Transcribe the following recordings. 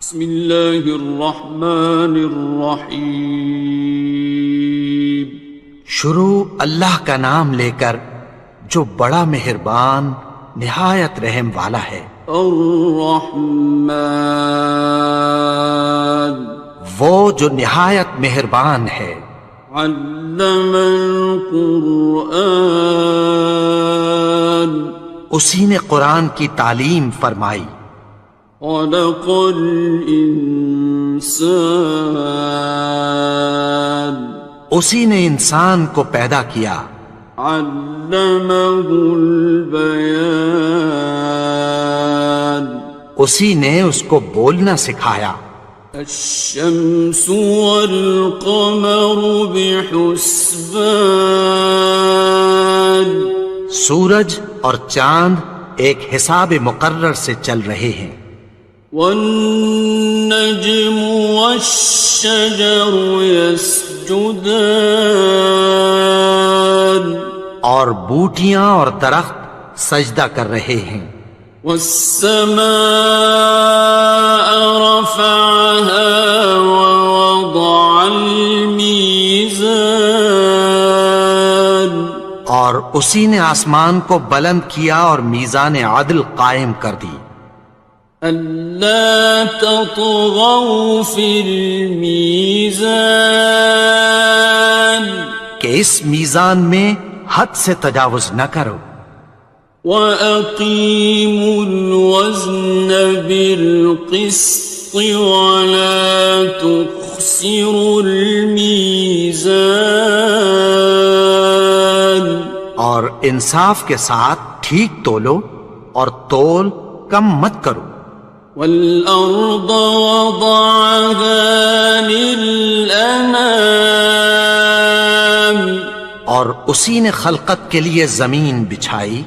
بسم اللہ الرحمن الرحیم۔ شروع اللہ کا نام لے کر جو بڑا مہربان نہایت رحم والا ہے۔ الرحمن، وہ جو نہایت مہربان ہے۔ علم القرآن، اسی نے قرآن کی تعلیم فرمائی۔ خلق الانسان، اسی نے انسان کو پیدا کیا۔ علمہ البیان، اسی نے اس کو بولنا سکھایا۔ الشمس والقمر بحسبان، سورج اور چاند ایک حساب مقرر سے چل رہے ہیں۔ والنجم والشجر يسجدان، اور بوٹیاں اور درخت سجدہ کر رہے ہیں۔ والسماء رفعها ووضع الميزان، اور اسی نے آسمان کو بلند کیا اور میزان عدل قائم کر دی۔ ألا تطغوا في الميزان، کہ اس میزان میں حد سے تجاوز نہ کرو۔ وَأَقِيمُوا الْوَزْنَ بِالْقِسْطِ وَلَا تُخْسِرُوا الْمِيزَانَ، اور انصاف کے ساتھ ٹھیک تولو اور تول کم مت کرو۔ وَالْأَرْضَ وَضَعَهَا لِلْأَنَامِ، اور اسی نے خلقت کے لیے زمین بچھائی۔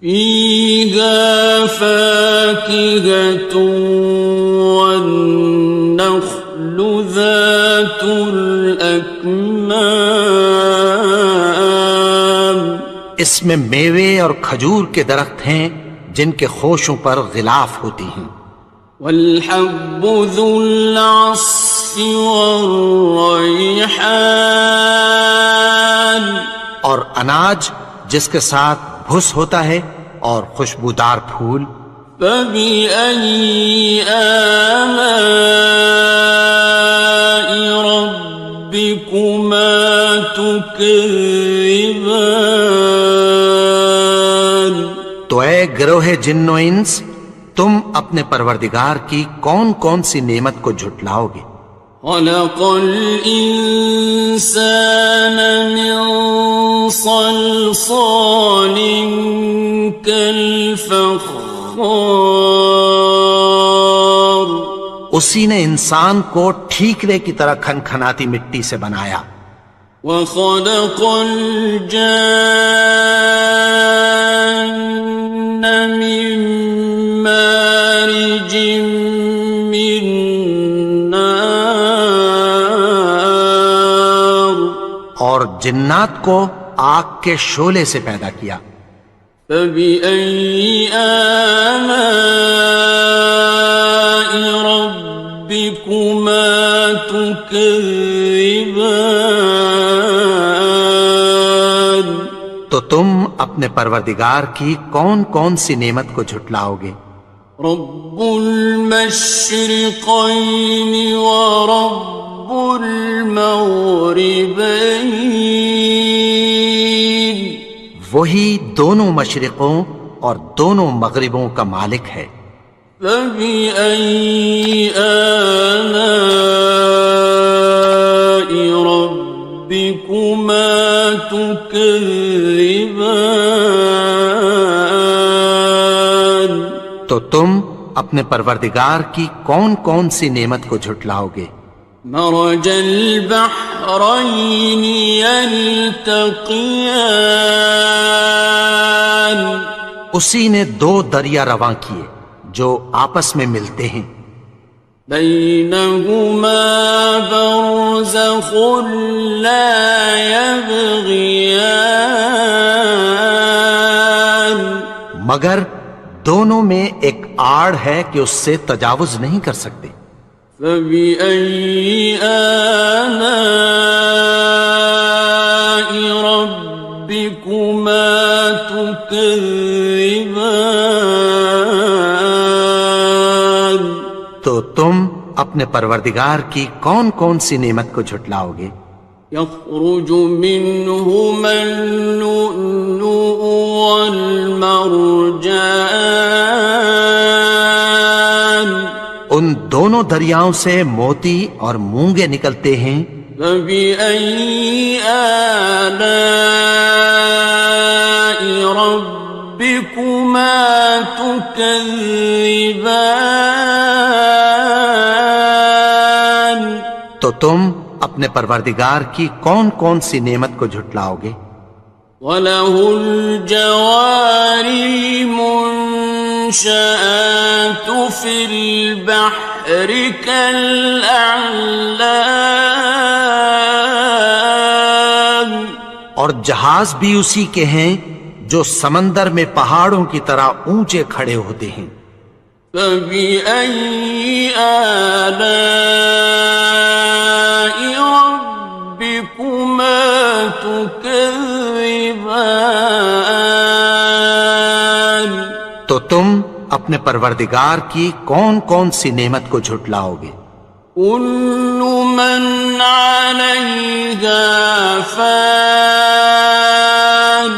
فِيهَا فَاكِهَةٌ وَالنَّخْلُ ذَاتُ الْأَكْمَامِ، اس میں میوے اور کھجور کے درخت ہیں جن کے خوشوں پر غلاف ہوتی ہیں۔ وَالْحَبُّ ذُو الْعَصْفِ وَالرَّيْحَانِ، اور اناج جس کے ساتھ بھس ہوتا ہے اور خوشبودار پھول۔ فَبِأَيِّ آلَاءِ رَبِّكُمَا تُكَذِّبَانِ، تو اے گروہ جن و انس، تم اپنے پروردگار کی کون کون سی نعمت کو جھٹلاؤ گے؟ خَلَقَ الْإِنسَانَ مِنْ صَلْصَالٍ كَالْفَخَّارِ، اسی نے انسان کو ٹھیکرے کی طرح کھنکھناتی مٹی سے بنایا۔ وَخَلَقَ الْجَانَّ مِن مَّارِجٍ مِّن نَّارٍ، اور جنات کو آگ کے شعلے سے پیدا کیا۔ فَبِأَيِّ آلَاءِ رَبِّكُمَا تُكَذِّبَانِ، تو تم اپنے پروردگار کی کون کون سی نعمت کو جھٹلاؤ گے؟ رب المشرقین ورب المغربین، وہی دونوں مشرقوں اور دونوں مغربوں کا مالک ہے۔ فَبِأَيِّ آلَاءِ رَبِّكُمَا تُكَذِّبَانِ، تو تم اپنے پروردگار کی کون کون سی نعمت کو جھٹلاؤ گے؟ مرج البحرین یلتقیان، اسی نے دو دریا رواں کیے جو آپس میں ملتے ہیں۔ بینہما برزخ لا یبغیان، مگر دونوں میں ایک آڑ ہے کہ اس سے تجاوز نہیں کر سکتے۔ فبأي آلاء ربكما تكذبان؟ تو تم اپنے پروردگار کی کون کون سی نعمت کو جھٹلاؤ گے؟ يخرج منهما اللؤلؤ والمرجان، ان دونوں دریاؤں سے موتی اور مونگے نکلتے ہیں۔ فبأي آلاء ربكما تكذبان؟ تو تم اپنے پروردگار کی کون کون سی نعمت کو جھٹلاؤ گے؟ وَلَهُ الْجَوَارِ الْمُنشَآتُ فِي الْبَحْرِ كَالْأَعْلَامِ، اور جہاز بھی اسی کے ہیں جو سمندر میں پہاڑوں کی طرح اونچے کھڑے ہوتے ہیں۔ فَبِأَيِّ آلَاءِ رَبِّكُمَا تُكَذِّبَانِ؟ تو تم اپنے پروردگار کی کون کون سی نعمت کو جھٹلاؤ گے؟ كُلُّ مَنْ عَلَيْهَا فَانٍ،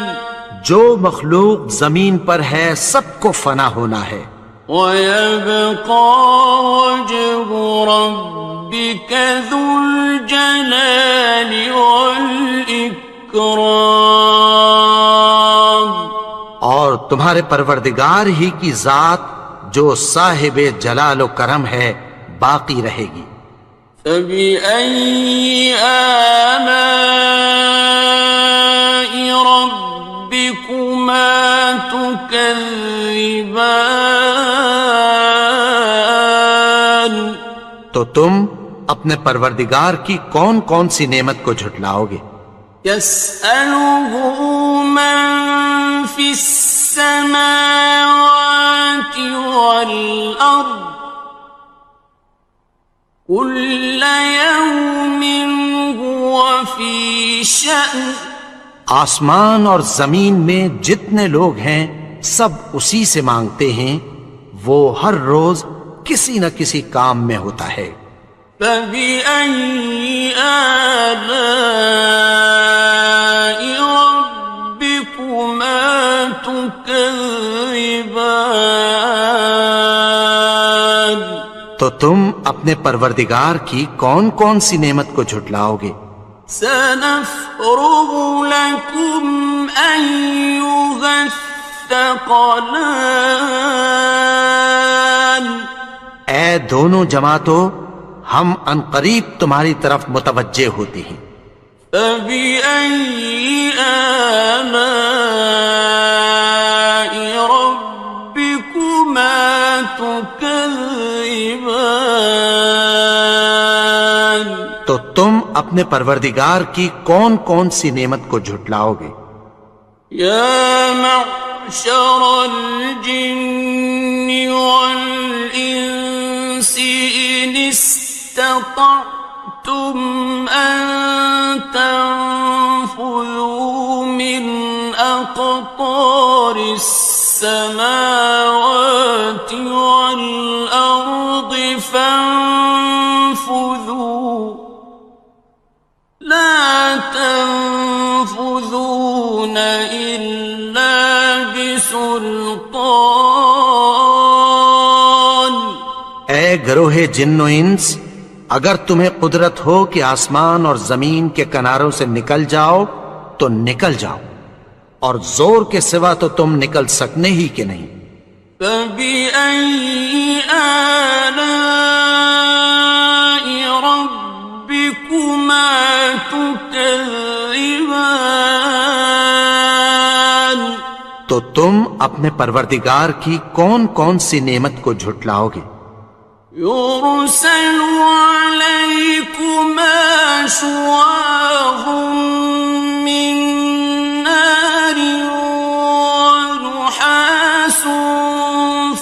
جو مخلوق زمین پر ہے سب کو فنا ہونا ہے۔ وَيَبْقَى وَجْهُ رَبِّكَ ذُو الْجَلَالِ وَالْإِكْرَامِ، اور تمہارے پروردگار ہی کی ذات جو صاحب جلال و کرم ہے باقی رہے گی۔ فَبِأَيِّ آلَاءِ رَبِّكُمَا تُكَذِّبَانِ؟ تو تم اپنے پروردگار کی کون کون سی نعمت کو جھٹلاؤ گے؟ يَسْأَلُهُ مَن فِي السَّمَاوَاتِ وَالْأَرْضِ كُلَّ يَوْمٍ هُوَ فِي شَأْنٍ، آسمان اور زمین میں جتنے لوگ ہیں سب اسی سے مانگتے ہیں، وہ ہر روز کسی نہ کسی کام میں ہوتا ہے۔ فَبِأَيِّ آلَاءِ رَبِّكُمَا تُكَذِّبَانِ؟ تو تم اپنے پروردگار کی کون کون سی نعمت کو جھٹلاؤ گے؟ سَنَفْرُغُ لَكُمْ أَيُّهَ الثَّقَلَانِ، اے دونوں جماعتوں، ہم عنقریب تمہاری طرف متوجہ ہوتے ہیں۔ فَبِأَيِّ آلَاءِ رَبِّكُمَا تُكَذِّبَانِ؟ تو تم اپنے پروردگار کی کون کون سی نعمت کو جھٹلاؤ گے؟ يَا مَعْشَرَ الْجِنِّ وَالْإِنسِ إِنِ اسْتَطَعْتُمْ أَن تَنفُذُوا مِنْ أَقْطَارِ السَّمَاوَاتِ وَالْأَرْضِ فَانفُذُوا لَا تَنفُذُونَ إِلَّا بِسُلْطَانٍ۔ اے گروہ جن و انس، اگر تمہیں قدرت ہو کہ آسمان اور زمین کے کناروں سے نکل جاؤ تو نکل جاؤ، اور زور کے سوا تو تم نکل سکنے ہی کہ نہیں۔ فَبِأَيِّ آلَاءِ رَبِّكُمَا تُكَذِّبَانِ؟ تو تم اپنے پروردگار کی کون کون سی نعمت کو جھٹلاؤ گے؟ يُرْسَلُ عَلَيْكُمَا شُوَاظٌ مِّن نَّارٍ وَنُحَاسٌ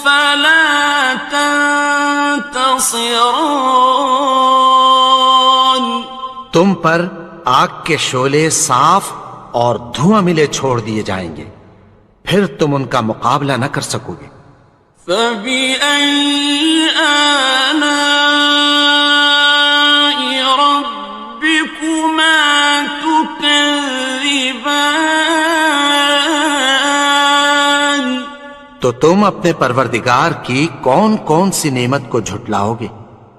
فَلَا ينتصران. تم پر آگ کے شعلے صاف اور دھواں ملے چھوڑ دیے جائیں گے، پھر تم ان کا مقابلہ نہ کر سکو گے۔ فبأي آلاء ربكما تكذبان. تو تم اپنے پروردگار کی کون کون سی نعمت کو جھٹلاؤ گے؟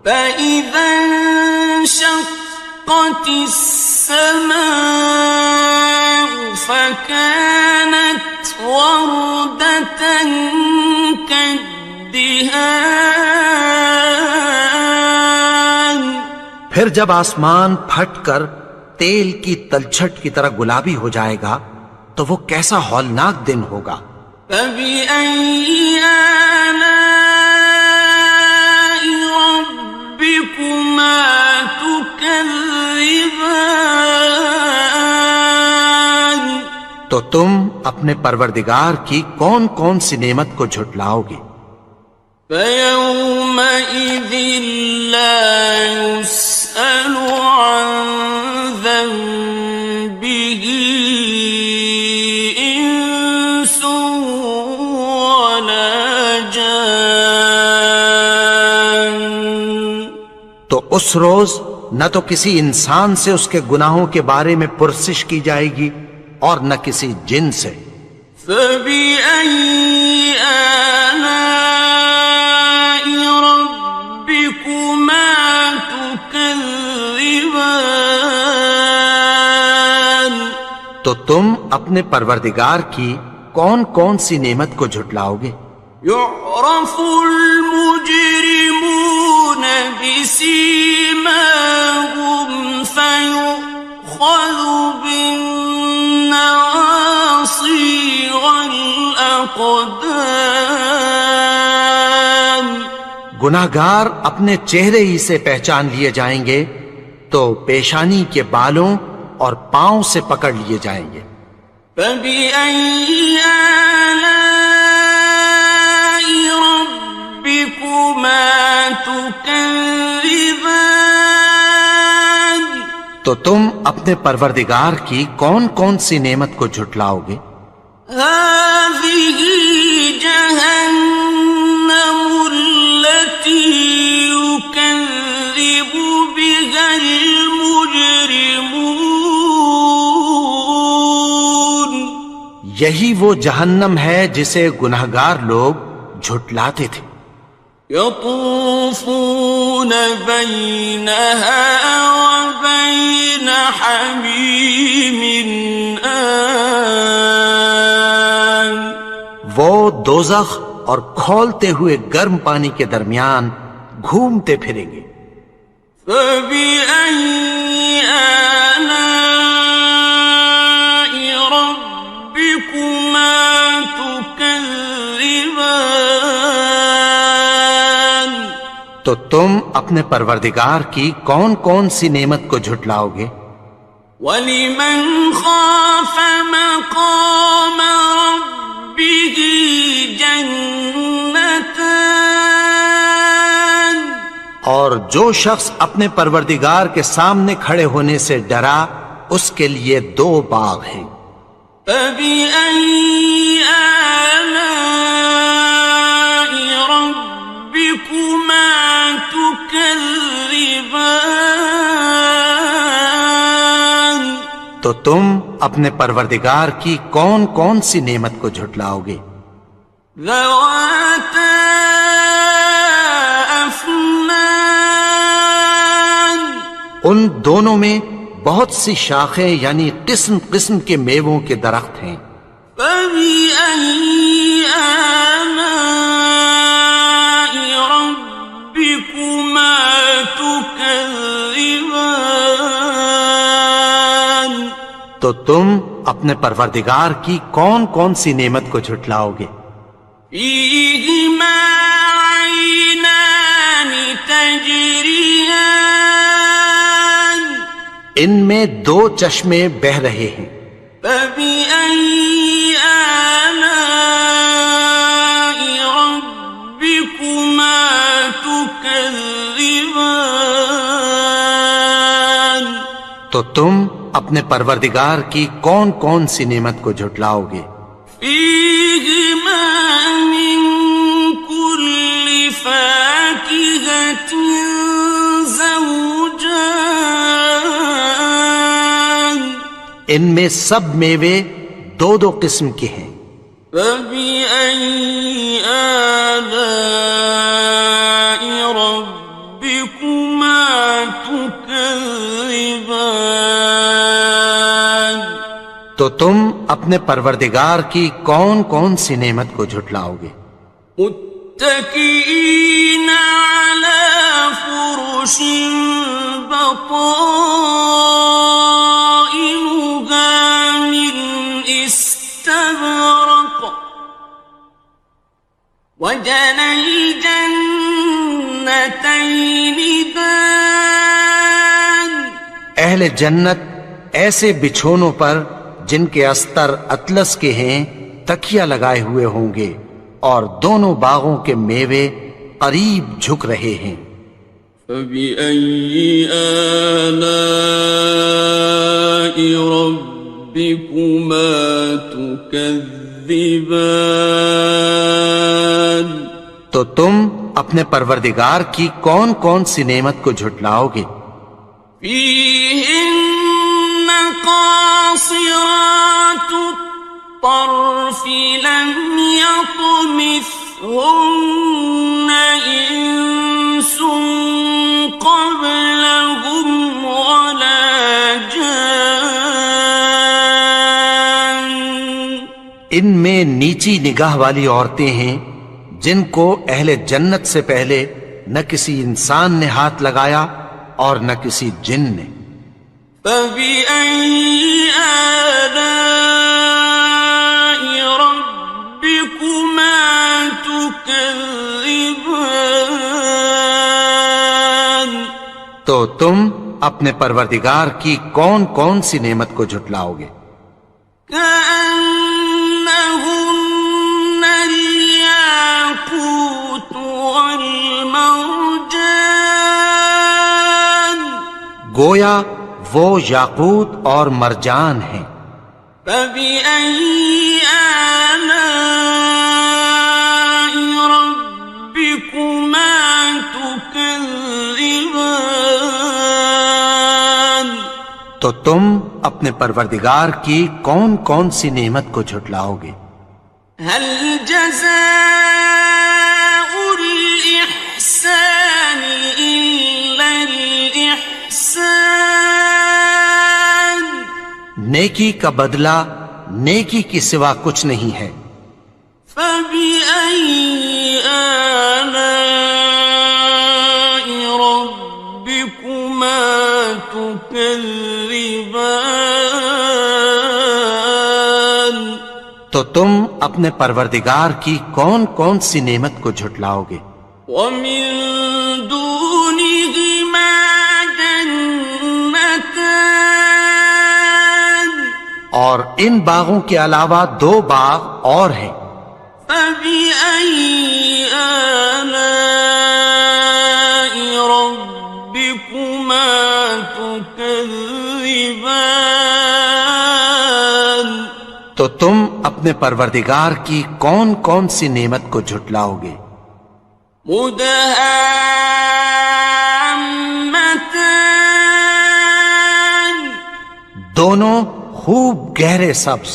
فإذا انشقت السماء فكانت وردة كالدهان. پھر جب آسمان پھٹ کر تیل کی تلچھٹ کی طرح گلابی ہو جائے گا تو وہ کیسا ہولناک دن ہوگا۔ فبأي آلاء ربكما تكذبان. تو تم اپنے پروردگار کی کون کون سی نعمت کو جھٹلاؤ گے؟ فيومئذ لا يسأل عن ذنبه إنس ولا جان. تو اس روز نہ تو کسی انسان سے اس کے گناہوں کے بارے میں پرسش کی جائے گی اور نہ کسی جن سے۔ فبأي آلاء ربكما تكذبان. تو تم اپنے پروردگار کی کون کون سی نعمت کو جھٹلاؤ گے؟ يعرف المجرمون بسيماهم فيؤخذ بالنواصي والأقدام. گناہگار اپنے چہرے ہی سے پہچان لیے جائیں گے تو پیشانی کے بالوں اور پاؤں سے پکڑ لیے جائیں گے۔ فبأي آلاء ربكما تكذبان. تو تم اپنے پروردگار کی کون کون سی نعمت کو جھٹلاؤ گے؟ هذه جهنم التي يكذب بها المجرمون. یہی وہ جہنم ہے جسے گناہگار لوگ جھٹلاتے تھے۔ يطوفون بينها وبين حميم آن. وہ دوزخ اور کھولتے ہوئے گرم پانی کے درمیان گھومتے پھریں گے۔ فبأي آلاء ربكما تكذبان. تو تم اپنے پروردگار کی کون کون سی نعمت کو جھٹلاؤ گے؟ وَلِمَنْ خَافَ مَقَامَ رَبِّهِ جَنَّتَانِ. اور جو شخص اپنے پروردگار کے سامنے کھڑے ہونے سے ڈرا اس کے لیے 2 باغ ہیں۔ فَبِأَيِّ آلَاءِ رَبِّكُمَا تُكَذِّبَانِ. تو تم اپنے پروردگار کی کون کون سی نعمت کو جھٹلاؤ گے؟ ذَوَاتَا أَفْنَانٍ. ان دونوں میں بہت سی شاخیں یعنی قسم قسم کے میووں کے درخت ہیں۔ فَبِأَيِّ آلَاءِ رَبِّكُمَا تُكَذِّبَانِ. تو تم اپنے پروردگار کی کون کون سی نعمت کو جھٹلاؤ گے؟ فِيهِمَا عَيْنَانِ تَجْرِيَانِ. ان میں 2 چشمے بہہ رہے ہیں۔ فَبِأَيِّ آلَاءِ رَبِّكُمَا تُكَذِّبَانِ. تكذبان تو تم اپنے پروردگار کی کون کون سی نعمت کو جھٹلاؤ گے؟ فيهما من كل فاكهة زوجان ان میں سب میوے دو دو قسم کے ہیں۔ فبأي آلاء ربكما تكذبان تو تم اپنے پروردگار کی کون کون سی نعمت کو جھٹلاؤ گے؟ متكئين على فرش بطائنها من استبرق وجنى الجنتين دان اہل جنت ایسے بچھونوں پر جن کے استر اطلس کے ہیں تکیہ لگائے ہوئے ہوں گے، اور دونوں باغوں کے میوے قریب جھک رہے ہیں۔ فبأي آلاء ربكما تكذبان تو تم اپنے پروردگار کی کون کون سی نعمت کو جھٹلاؤ گے؟ فيهن قاصرات الطرف لم يطمثهن إنس قبلهم ولا جان ان میں نیچی نگاہ والی عورتیں ہیں جن کو اہل جنت سے پہلے نہ کسی انسان نے ہاتھ لگایا اور نہ کسی جن نے۔ فبأي آلاء ربكما تكذبان تو تم اپنے پروردگار کی کون کون سی نعمت کو جھٹلاؤ گے؟ كأنهن الياقوت والمرجان گویا وہ یاقوت اور مرجان ہیں۔ فبأي آلاء ربكما تكذبان تو تم اپنے پروردگار کی کون کون سی نعمت کو جھٹلاؤ گے؟ هل جزاء الإحسان إلا الإحسان نیکی کا بدلہ نیکی کی سوا کچھ نہیں ہے۔ فبأي آلاء ربكما تكذبان تو تم اپنے پروردگار کی کون کون سی نعمت کو جھٹلاؤ گے؟ ومن دونهما جنتان اور ان باغوں کے علاوہ دو باغ اور ہیں۔ فبأي آلاء ربكما تكذبان تو تم اپنے پروردگار کی کون کون سی نعمت کو جھٹلاؤ گے؟ مدهامتان دونوں خوب گہرے سبز۔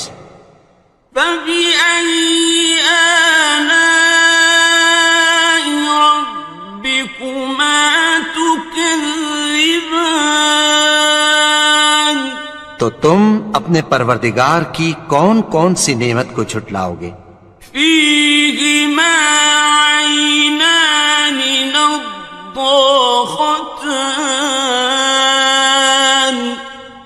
فبأي آلاء ربكما تكذبان تو تم اپنے پروردگار کی کون کون سی نعمت کو جھٹلاؤ گے؟ فيهما عينان نضاختان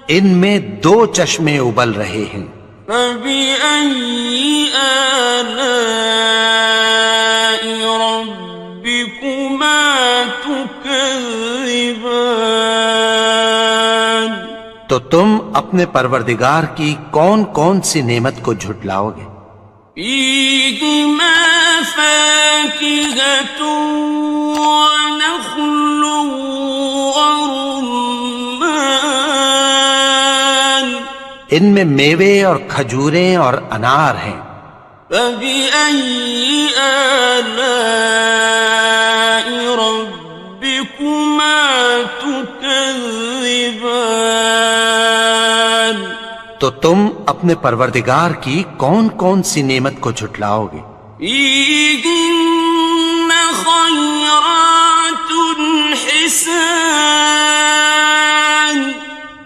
ان میں دو چشمے ابل رہے ہیں۔ فبأي آلاء ربكما تكذبان تو تم اپنے پروردگار کی کون کون سی نعمت کو جھٹلاؤ گے؟ فيهما فاكهة ونخل ورمان ان میں میوے اور کھجوریں اور انار ہیں. فبأي آلاء ربكما تكذبان تو تم اپنے پروردگار کی کون کون سی نعمت کو جھٹلاؤ گے؟ فيهن خيرات حسان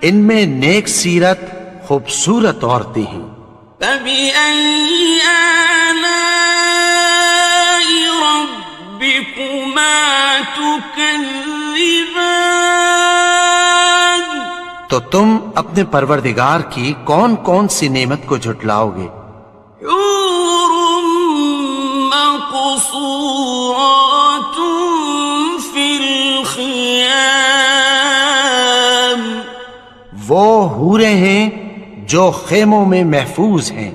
ان میں نیک سیرت خوبصورت عورتیں ہیں. فبأي آلاء ربكما تكذبان تو تم اپنے پروردگار کی کون کون سی نعمت کو جھٹلاؤ گے؟ حور مقصورات في الخيام وہ حوریں ہیں جو خیموں میں محفوظ ہیں.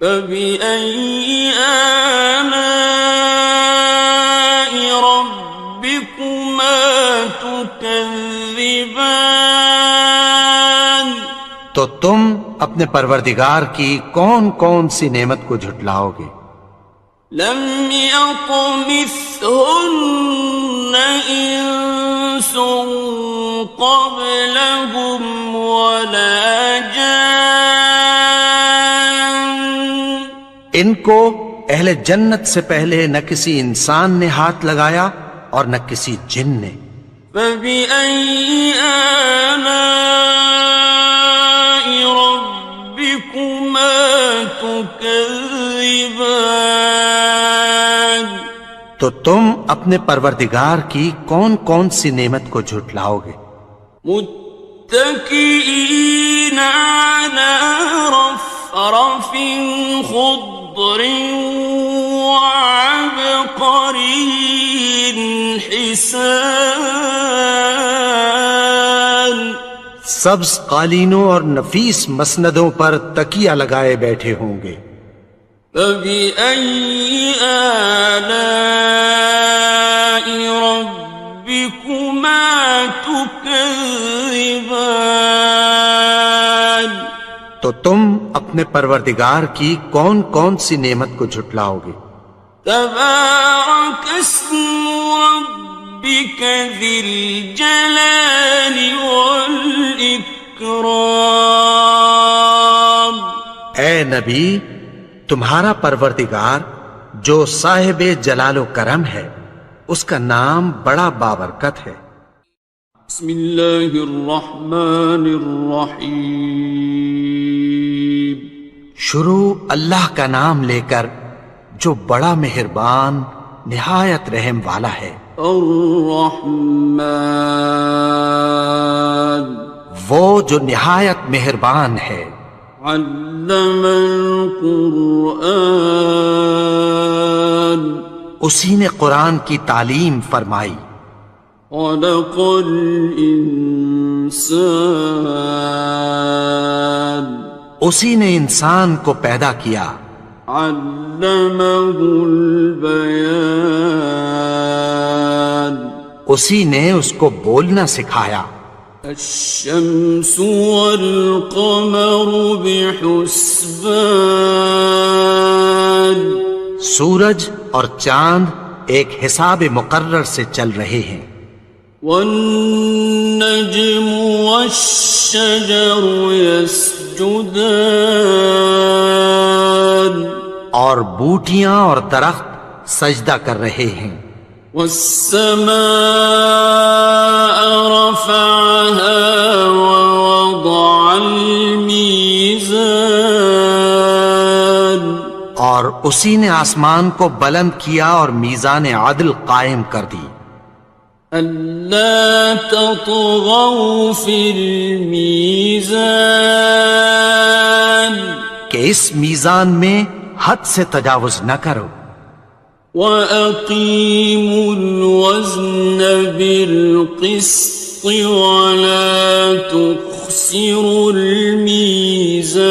فبأي آلاء ربكما تكذبان تو تم اپنے پروردگار کی کون کون سی نعمت کو جھٹلاؤ گے؟ لم يطمثهن إنس قبلهم ولا جان ان کو اہل جنت سے پہلے نہ کسی انسان نے ہاتھ لگایا اور نہ کسی جن نے. فبأي آلاء ربكما تكذبان تو تم اپنے پروردگار کی کون کون سی نعمت کو جھٹلاؤ گے؟ متكئين على رفرف خضر وعبقري حسان سبز قالینوں اور نفیس مسندوں پر تکیہ لگائے بیٹھے ہوں گے. فبأي آلاء ربكما تكذبان تو تم اپنے پروردگار کی کون کون سی نعمت کو جھٹلاؤ گے؟ تبارك اسم ربك ذي الجلال والإكرام اے نبی، تمہارا پروردگار جو صاحب جلال و کرم ہے اس کا نام بڑا بابرکت ہے. بسم اللہ الرحمن الرحیم شروع اللہ کا نام لے کر جو بڑا مہربان نہایت رحم والا ہے. الرحمن وہ جو نہایت مہربان ہے. علم القرآن اسی نے قرآن کی تعلیم فرمائی. خلق الانسان اسی نے انسان کو پیدا کیا. علمہ البیان اسی نے اس کو بولنا سکھایا. الشمس والقمر بحسبان سورج اور چاند ایک حساب مقرر سے چل رہے ہیں. والنجم والشجر يسجدان اور بوٹیاں اور درخت سجدہ کر رہے ہیں. والسماء رفعها ووضع الميزان اور اسی نے آسمان کو بلند کیا اور میزان عدل قائم کر دی. ألا تطغوا في الميزان کہ اس میزان میں حد سے تجاوز نہ کرو. وَأَقِيمُوا الْوَزْنَ بِالْقِسْطِ وَلَا تُخْسِرُوا الْمِيزَانَ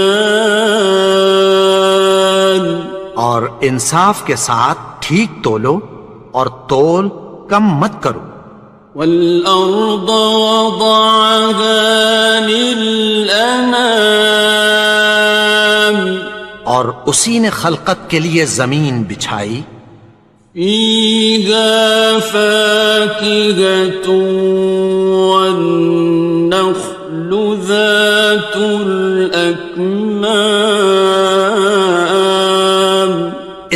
اور اور انصاف کے ساتھ ٹھیک تولو اور تول کم مت کرو. والأرض وضعها للأنام اور اسی نے خلقت کے لیے زمین بچھائی. فيها فاكهة والنخل ذات الأكمام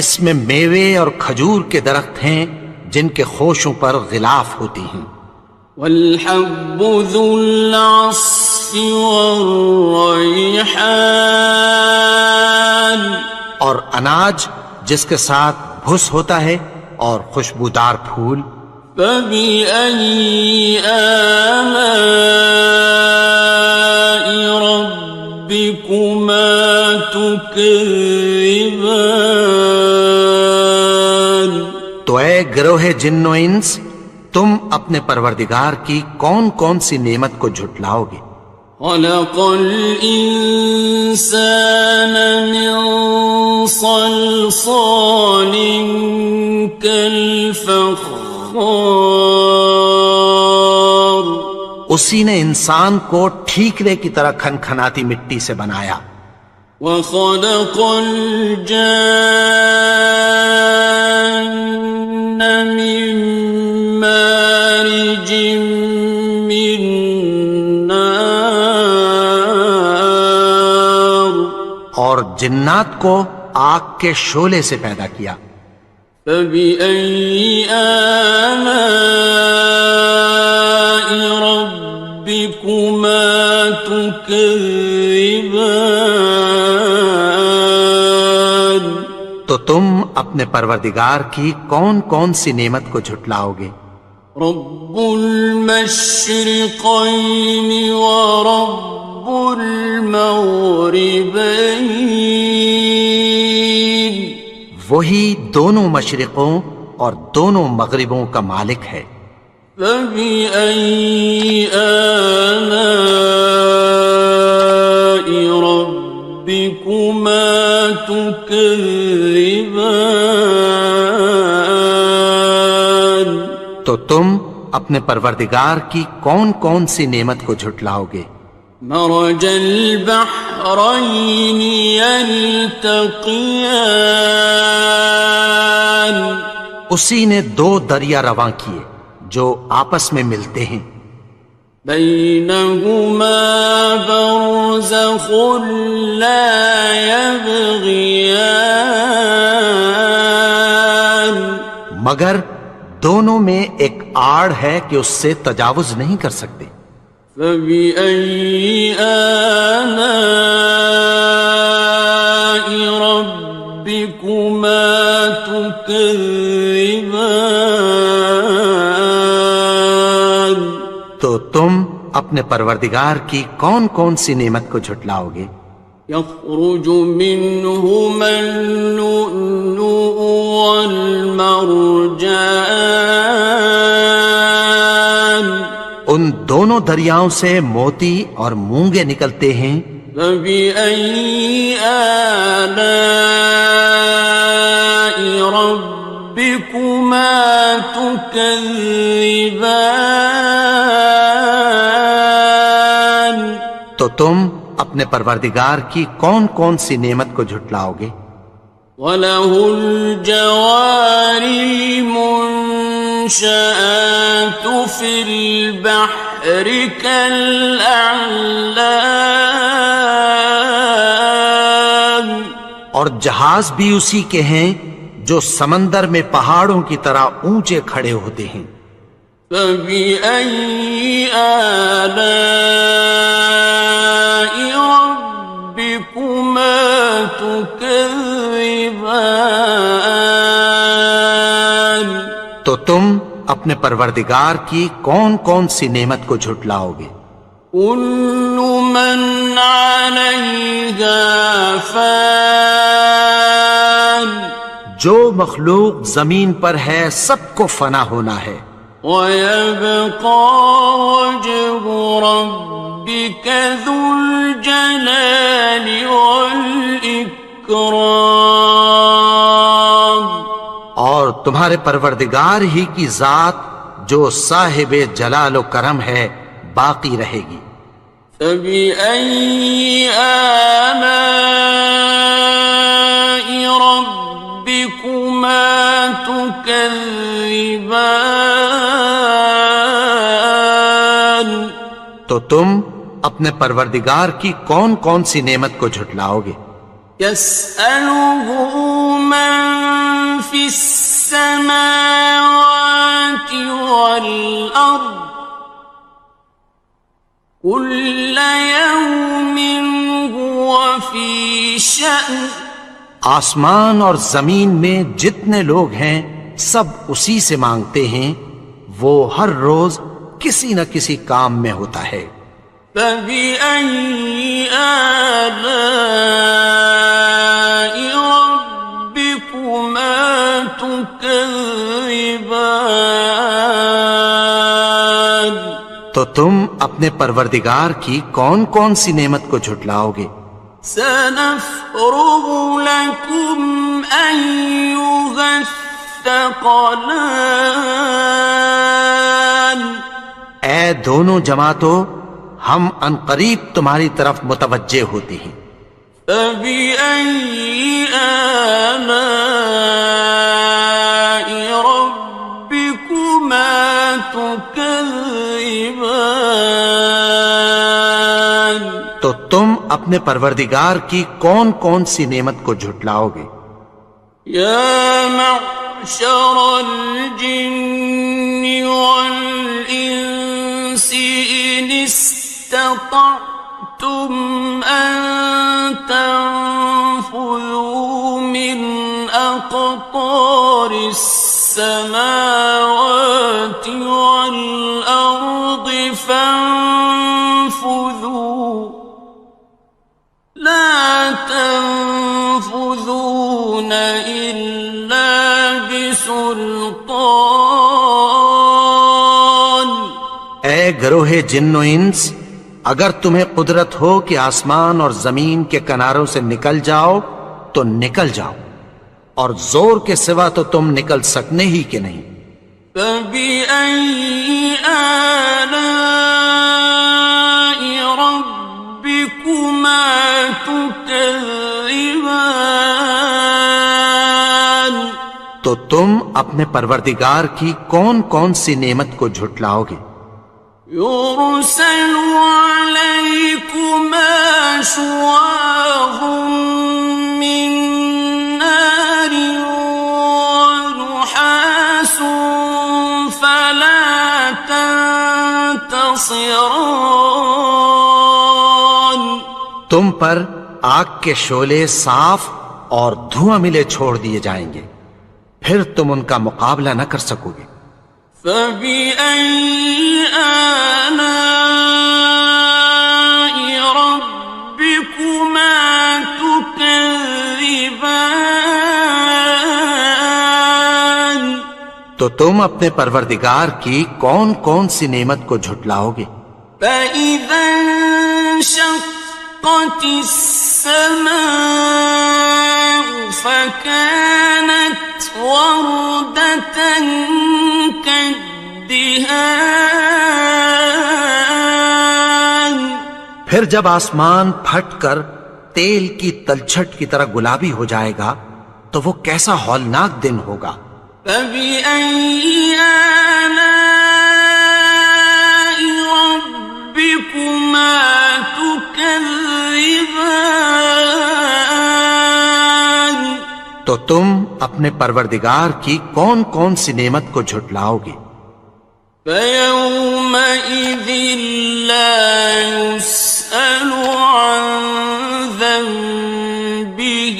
اس میں میوے اور کھجور کے درخت ہیں جن کے خوشوں پر غلاف ہوتی ہیں. والحب ذو العصف والريحان اور اناج جس کے ساتھ بھس ہوتا ہے اور خوشبودار پھول. فبأي آلاء ربكما تكذبان تو اے گروہ جن و انس، تم اپنے پروردگار کی کون کون سی نعمت کو جھٹلاؤ گے؟ خلق الإنسان من صلصال كالفخار اسی نے انسان کو ٹھیکرے کی طرح کھنکھناتی مٹی سے بنایا. وخلق الجان من مارج من نار اور جنات کو آگ کے شعلے سے پیدا کیا. فبأي آلاء ربكما تكذبان تو تم اپنے پروردگار کی کون کون سی نعمت کو جھٹلاؤ گے؟ رب المشرقين ورب المغربين وہی دونوں مشرقوں اور دونوں مغربوں کا مالک ہے. فبأي آلاء ربكما تكذبان تو تم اپنے پروردگار کی کون کون سی نعمت کو جھٹلاؤ گے؟ مرج البحرين يلتقيان اسی نے دو دریا رواں کیے جو آپس میں ملتے ہیں. بينهما برزخ لا يبغيان مگر دونوں میں ایک آڑ ہے کہ اس سے تجاوز نہیں کر سکتے. فبأي آلاء ربكما تكذبان تو تم اپنے پروردگار کی کون کون سی نعمت کو جھٹلاؤ گے؟ يخرج منهما اللؤلؤ والمرجان ان دونوں دریاؤں سے موتی اور مونگے نکلتے ہیں. فبأي آلاء ربكما تكذبان تو تم اپنے پروردگار کی کون کون سی نعمت کو جھٹلاؤ گے؟ وَلَهُ الْجَوَارِ الْمُنشَآتُ فِي الْبَحْرِ كَالْأَعْلَامِ اور جہاز بھی اسی کے ہیں جو سمندر میں پہاڑوں کی طرح اونچے کھڑے ہوتے ہیں. فَبِأَيِّ آلَاءِ رَبِّكُمَا تُكَذِّبَانِ تو تم اپنے پروردگار کی کون کون سی نعمت کو جھٹلاؤ گے؟ كُلُّ مَنْ عَلَيْهَا فَانٍ جو مخلوق زمین پر ہے سب کو فنا ہونا ہے. وَيَبْقَى وَجْهُ رَبِّكَ ذُو الْجَلَالِ وَالْإِكْرَامِ تمہارے پروردگار ہی کی ذات جو صاحب جلال و کرم ہے باقی رہے گی۔ فبأي آلاء ربكما تكذبان؟ تو تم اپنے پروردگار کی کون کون سی نعمت کو جھٹلاؤ گے؟ يسأله من في السماوات والأرض كل يوم هو في شأن۔ آسمان اور زمین میں جتنے لوگ ہیں سب اسی سے مانگتے ہیں، وہ ہر روز کسی نہ کسی کام میں ہوتا ہے۔ فبأي آلاء ربكما تكذبان؟ تو تم اپنے پروردگار کی کون کون سی نعمت کو جھٹلاؤ گے؟ سنفرغ لكم أيها الثقلان۔ اے دونوں جماعتوں، ہم عنقریب تمہاری طرف متوجہ ہوتے ہیں۔ فبأي آلاء ربكما تكذبان؟ تو تم اپنے پروردگار کی کون کون سی نعمت کو جھٹلاؤ گے؟ يا معشر الجن والإنس إن استطعتم أن تنفذوا من أقطار السماوات والأرض فانفذوا لا تنفذون إلا بسلطان۔ اے گروہ جن و انس، اگر تمہیں قدرت ہو کہ آسمان اور زمین کے کناروں سے نکل جاؤ تو نکل جاؤ، اور زور کے سوا تو تم نکل سکنے ہی کہ نہیں۔ فبأي آلاء ربكما تكذبان؟ تو تم اپنے پروردگار کی کون کون سی نعمت کو جھٹلاؤ گے؟ يرسل عليكما شواظ من نار ونحاس فلا تنتصران۔ تم پر آگ کے شعلے صاف اور دھواں ملے چھوڑ دیے جائیں گے، پھر تم ان کا مقابلہ نہ کر سکو گے۔ فبأي آلاء ربكما تكذبان؟ تو تم اپنے پروردگار کی کون کون سی نعمت کو جھٹلاؤ گے؟ فإذا انشقت السماء فكانت وردة كالدهان۔ پھر جب آسمان پھٹ کر تیل کی تلچھٹ کی طرح گلابی ہو جائے گا تو وہ کیسا ہولناک دن ہوگا۔ فبأي آلاء ربكما تكذبان؟ تو تم اپنے پروردگار کی کون کون سی نعمت کو جھٹلاؤ گے؟ فيومئذ لا يسأل عن ذنبه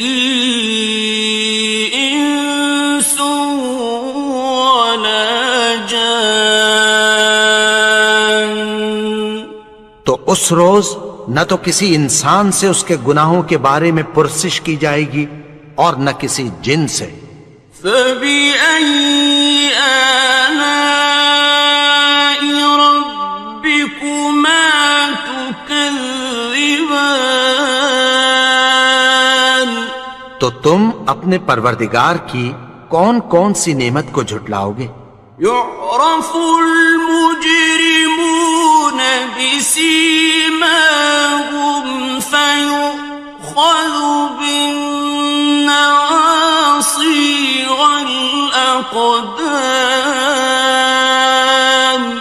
إنس ولا جان۔ تو اس روز نہ تو کسی انسان سے اس کے گناہوں کے بارے میں پرسش کی جائے گی اور نہ کسی جن سے۔ فبأي آلاء ربكما تكذبان؟ تو تم اپنے پروردگار کی کون کون سی نعمت کو جھٹلاؤ گے؟ يعرف المجرمون بسيماهم فيؤخذ بالنواصي والأقدام.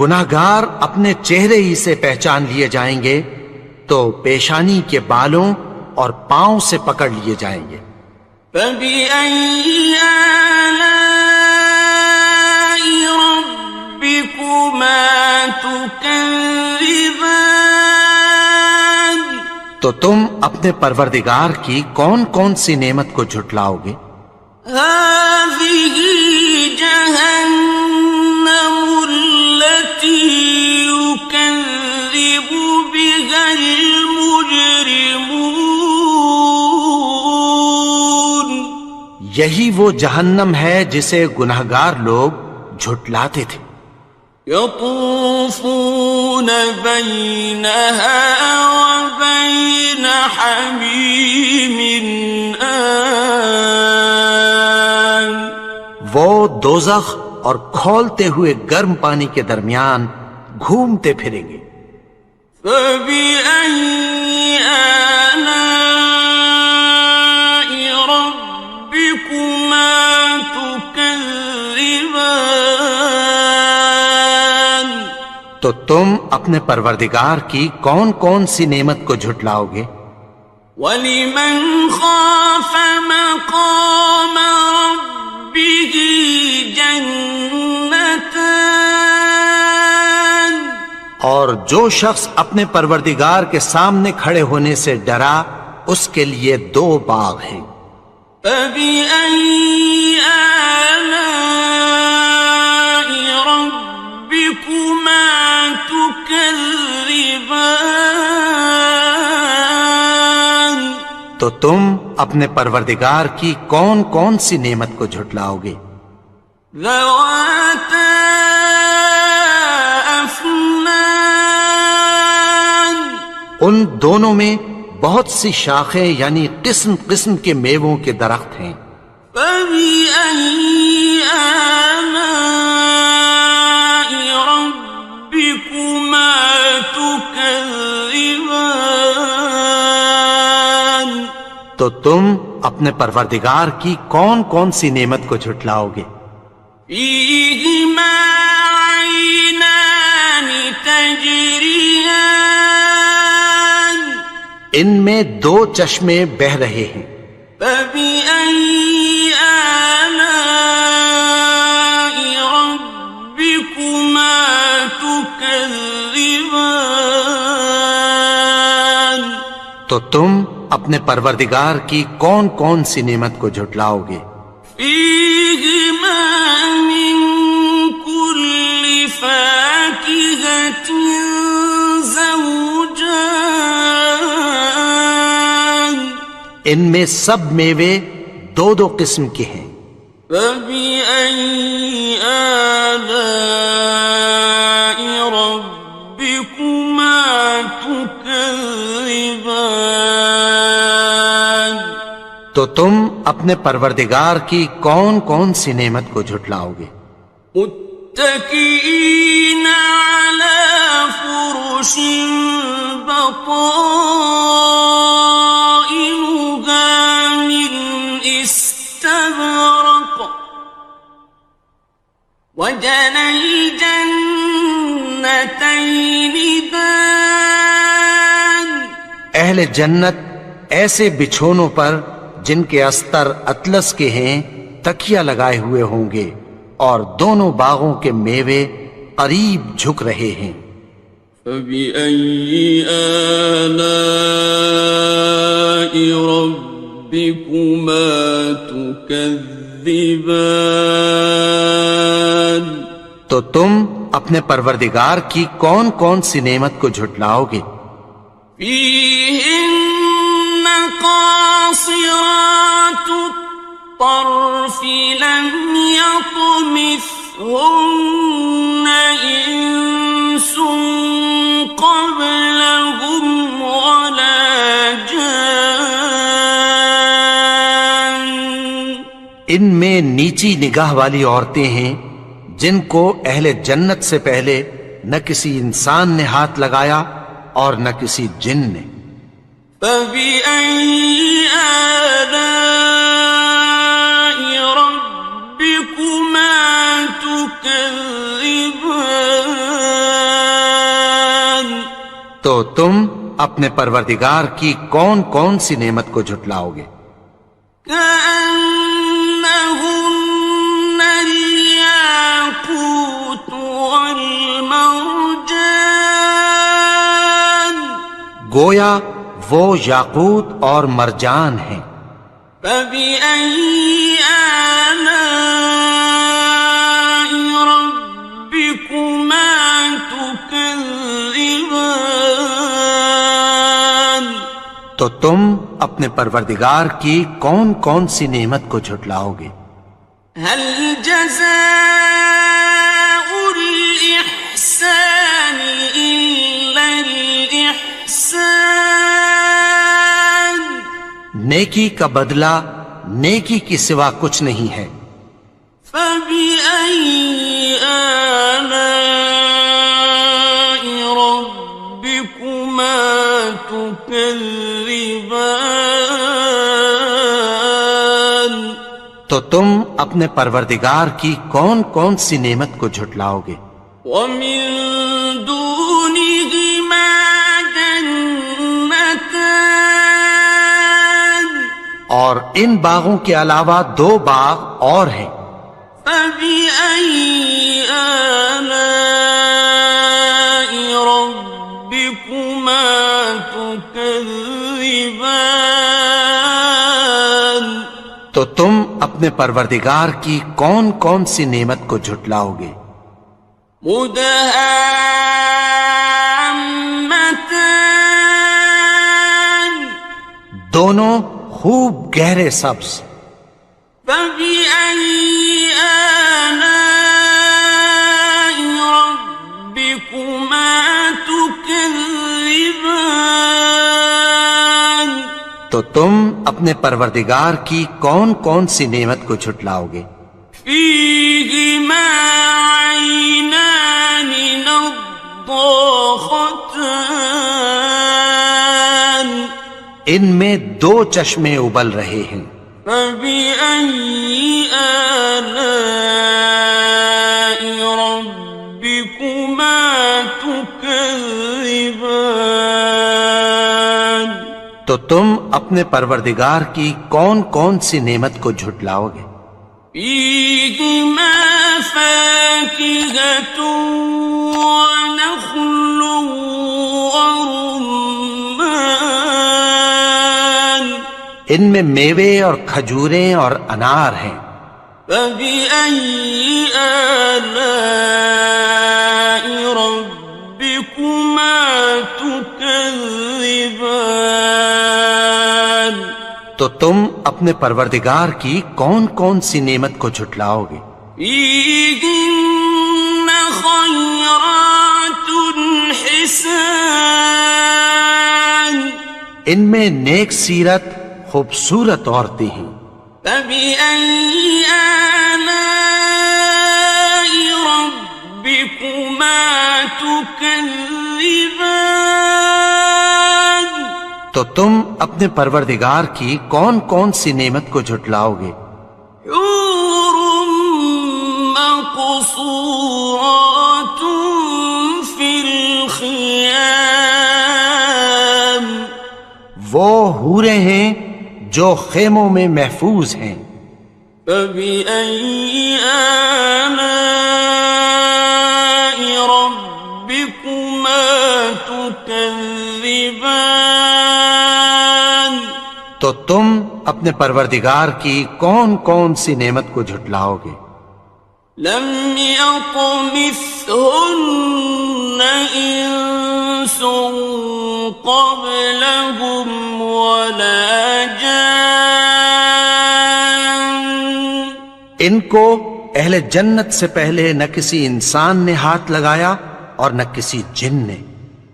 گناہگار اپنے چہرے ہی سے پہچان لیے جائیں گے تو پیشانی کے بالوں اور پاؤں سے پکڑ لیے جائیں گے. فَبِأَيِّ آلَاءِ رَبِّكُمَا تُكَذِّبَانِ. تو تم اپنے پروردگار کی کون کون سی نعمت کو جھٹلاؤ گے؟ هَٰذِهِ جَهَنَّمُ الَّتِي يُكَذِّبُ بِهَا الْمُجْرِمُونَ. یہی وہ جہنم ہے جسے گناہگار لوگ جھٹلاتے تھے. يطوفون بينها وبين حميم آن. وہ دوزخ اور کھولتے ہوئے گرم پانی کے درمیان گھومتے پھریں گے. فبأي آلاء ربكما تكذبان. تو تم اپنے پروردگار کی کون کون سی نعمت کو جھٹلاؤ گے؟ وَلِمَنْ خَافَ مَقَامَ رَبِّهِ جَنَّتَانِ. اور جو شخص اپنے پروردگار کے سامنے کھڑے ہونے سے ڈرا اس کے لیے 2 باغ ہیں. فَبِأَيِّ آلَاءِ رَبِّكُمَا تُكَذِّبَانِ. تو تم اپنے پروردگار کی کون کون سی نعمت کو جھٹلاؤ گے؟ ذَوَاتَا أَفْنَانٍ. ان دونوں میں بہت سی شاخیں یعنی قسم قسم کے میووں کے درخت ہیں. فَبِأَيِّ آلَاءِ رَبِّكُمَا تُكَذِّبَانِ. تو تم اپنے پروردگار کی کون کون سی نعمت کو جھٹلاؤ گے؟ فِيهِمَا عَيْنَانِ تَجْرِيَانِ. ان میں 2 چشمے بہہ رہے ہیں. فَبِأَيِّ آلَاءِ رَبِّكُمَا تُكَذِّبَانِ. تو تم اپنے پروردگار کی کون کون سی نعمت کو جھٹلاؤ گے؟ فِيهِمَا مِن كُلِّ فَاكِهَةٍ زَوْجَانِ. ان میں سب میوے 2 قسم کے ہیں. فَبِأَيِّ آلَاءِ رَبِّكُمَا تُكَذِّبَانِ. تو تم اپنے پروردگار کی کون کون سی نعمت کو جھٹلاؤ گے؟ متكئين على فرش بطائنها من استبرق وجنى الجنتين دان. اہل جنت ایسے بچھونوں پر جن کے استر اطلس کے ہیں تکیہ لگائے ہوئے ہوں گے اور دونوں باغوں کے میوے قریب جھک رہے ہیں. فَبِأَيِّ آلَاءِ رَبِّكُمَا تُكَذِّبَانِ. تو تم اپنے پروردگار کی کون کون سی نعمت کو جھٹلاؤ گے؟ فِيهِنَّ قَاصِرَاتُ الطَّرْفِ لَمْ يَطْمِثْهُنَّ إِنسٌ قَبْلَهُمْ وَلَا جَانٌّ. ان ان میں نیچی نگاہ والی عورتیں ہیں جن کو اہل جنت سے پہلے نہ کسی انسان نے ہاتھ لگایا اور نہ کسی جن نے۔ فَبِأَيِّ آلَاءِ رَبِّكُمَا تُكَذِّبَانِ؟ تو تم اپنے پروردگار کی کون کون سی نعمت کو جھٹلاؤ گے؟ كأنهن الياقوت والمرجان، گویا وہ یاقوت اور مرجان ہیں۔ فبأي آلاء ربكما تكذبان؟ تو تم اپنے پروردگار کی کون کون سی نعمت کو جھٹلاؤ گے؟ هل جزاء الإحسان إلا الإحسان؟ نیکی کا بدلہ نیکی کی سوا کچھ نہیں ہے۔ فبأي آلاء ربكما تكذبان؟ تو تم اپنے پروردگار کی کون کون سی نعمت کو جھٹلاؤ گے؟ ومن دونهما جنتان، اور ان باغوں کے علاوہ دو باغ اور ہیں۔ فبأي آلاء ربكما تكذبان؟ تو تم اپنے پروردگار کی کون کون سی نعمت کو جھٹلاؤ گے؟ مدہامتان، دونوں خوب گہرے سبز۔ فبأي آلاء ربكما تكذبان؟ تو تم اپنے پروردگار کی کون کون سی نعمت کو جھٹلاؤ گے؟ فيهما عينان نضاختان، ان میں دو چشمے ابل رہے ہیں۔ فبأي آلاء ربكما تكذبان؟ تو تم اپنے پروردگار کی کون کون سی نعمت کو جھٹلاؤ گے؟ فيهما فاكهة ونخل ورمان، ان میں میوے اور کھجوریں اور انار ہیں۔ فبأي آلاء ربكما تكذبان؟ تو تم اپنے پروردگار کی کون کون سی نعمت کو جھٹلاؤ گے؟ فيهن خيرات حسان، ان میں نیک سیرت خوبصورت عورتیں ہیں۔ فبأي آلاء ربكما تكذبان؟ تو تم اپنے پروردگار کی کون کون سی نعمت کو جھٹلاؤ گے؟ حور مقصورات في الخيام، وہ حوریں ہیں جو خیموں میں محفوظ ہیں۔ فبأي آلاء ربكما تكذبان؟ تو تم اپنے پروردگار کی کون کون سی نعمت کو جھٹلاؤ گے؟ لم يطمثهن إنس قبلهم ولا جان، ان کو اہل جنت سے پہلے نہ کسی انسان نے ہاتھ لگایا اور نہ کسی جن نے۔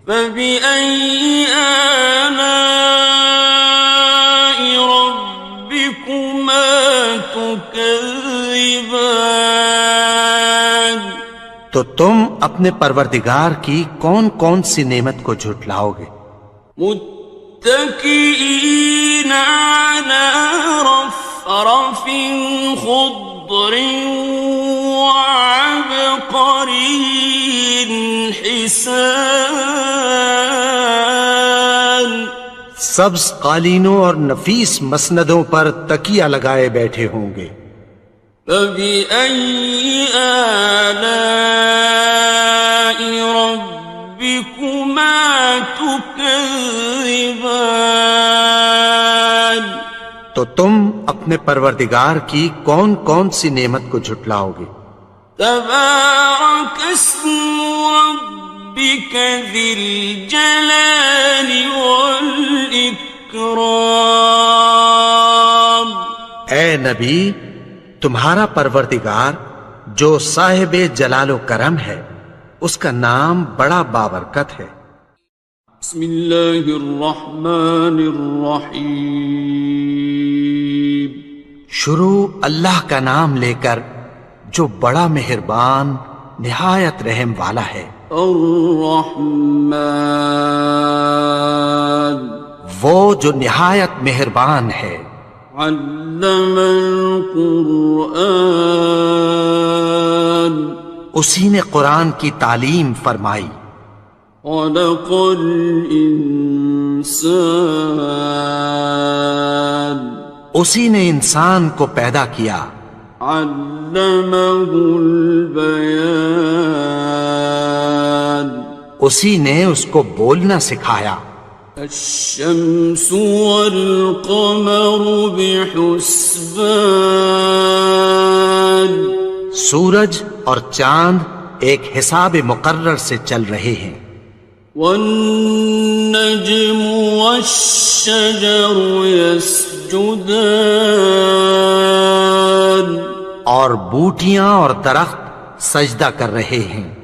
فبأي آلاء ربكما تكذبان تو تم اپنے پروردگار کی کون کون سی نعمت کو جھٹلاؤ گے؟ متكئين على رفرف خضر وعبقري حسان سبز قالینوں اور نفیس مسندوں پر تکیہ لگائے بیٹھے ہوں گے۔ فبأي آلاء ربكما تكذبان تو تم اپنے پروردگار کی کون کون سی نعمت کو جھٹلاؤ گے؟ تبارك اسم ربك ذي الجلال والإكرام اے نبی، تمہارا پروردگار جو صاحب جلال و کرم ہے، اس کا نام بڑا بابرکت ہے۔ بسم اللہ الرحمن الرحیم شروع اللہ کا نام لے کر جو بڑا مہربان نہایت رحم والا ہے۔ الرحمن وہ جو نہایت مہربان ہے۔ علم القرآن اسی نے قرآن کی تعلیم فرمائی۔ خلق الانسان اسی نے انسان کو پیدا کیا۔ علمہ البیان اسی نے اس کو بولنا سکھایا۔ الشمس والقمر بحسبان سورج اور چاند ایک حساب مقرر سے چل رہے ہیں۔ والنجم والشجر يسجدان اور بوٹیاں اور درخت سجدہ کر رہے ہیں۔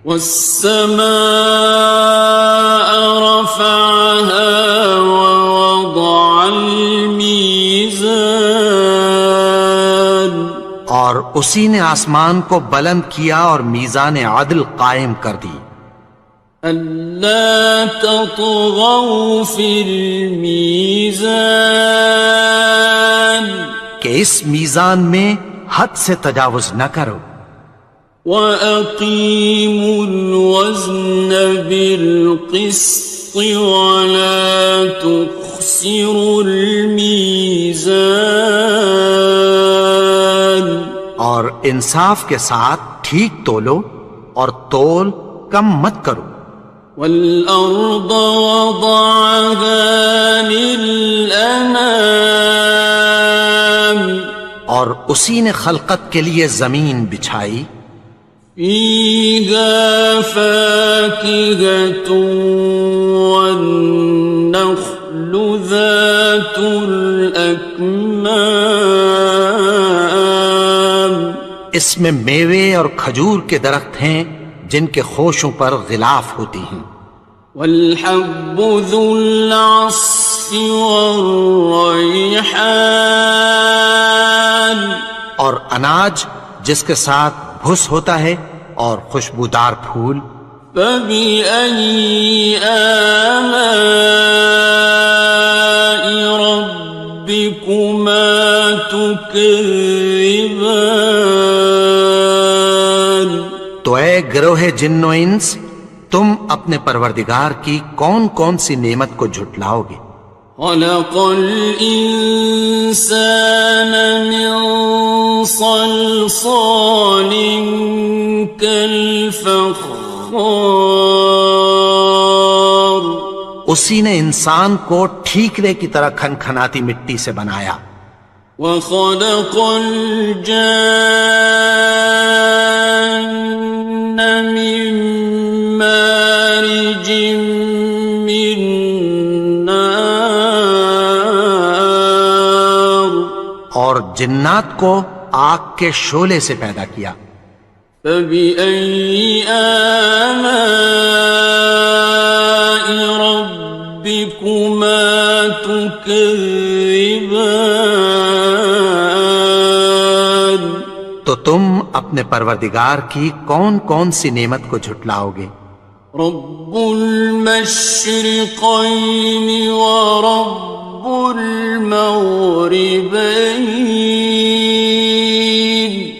والسماء رفعها ووضع الميزان اور اسی نے آسمان کو بلند کیا اور میزان عدل قائم کر دی۔ ألا تطغوا في الميزان کہ اس میزان میں حد سے تجاوز نہ کرو۔ وَأَقِيمُوا الْوَزْنَ بِالْقِسْطِ وَلَا تُخْسِرُوا الْمِيزَانَ اور انصاف کے ساتھ ٹھیک تولو اور تول کم مت کرو۔ وَالْأَرْضَ وَضَعَهَا لِلْأَنَامِ اور اسی نے خلقت کے لیے زمین بچھائی۔ فِيهَا فَاكِهَةٌ وَالنَّخْلُ ذَاتُ الْأَكْمَامِ اس میں میوے اور کھجور کے درخت ہیں جن کے خوشوں پر غلاف ہوتی ہیں۔ وَالْحَبُّ ذُو الْعَصْفِ وَالرَّيْحَانِ اور اناج جس کے ساتھ بھس ہوتا ہے اور خوشبودار پھول۔ فَبِأَيِّ آلَاءِ رَبِّكُمَا تُكَذِّبَانِ تو اے گروہ جن و انس، تم اپنے پروردگار کی کون کون سی نعمت کو جھٹلاؤ گے؟ خلق الإنسان من صلصال كالفخار اسی نے انسان کو ٹھیکرے کی طرح کھنکھناتی مٹی سے بنایا۔ وخلق الجان من مارج من نار اور جنات کو آگ کے شعلے سے پیدا کیا۔ فبأي آلاء ربكما تكذبان اپنے پروردگار کی کون کون سی نعمت کو جھٹلاؤ گے؟ رب المشرقین ورب المغربین،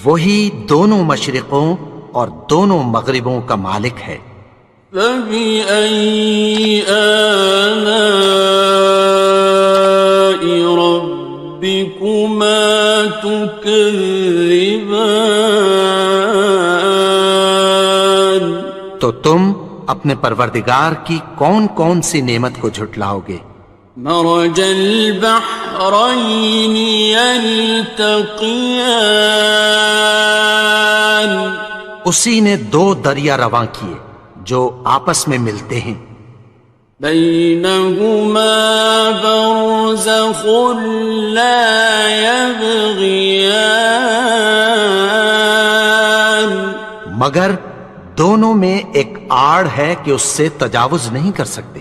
وہی دونوں مشرقوں اور دونوں مغربوں کا مالک ہے۔ فبأي آلاء ربكما تكذبان، تو تم اپنے پروردگار کی کون کون سی نعمت کو جھٹلاؤ گے؟ مرج البحرين يلتقيان، اسی نے دو دریا رواں کیے جو آپس میں ملتے ہیں، بينهما برزخ لا يبغيان، مگر دونوں میں ایک آڑ ہے کہ اس سے تجاوز نہیں کر سکتے۔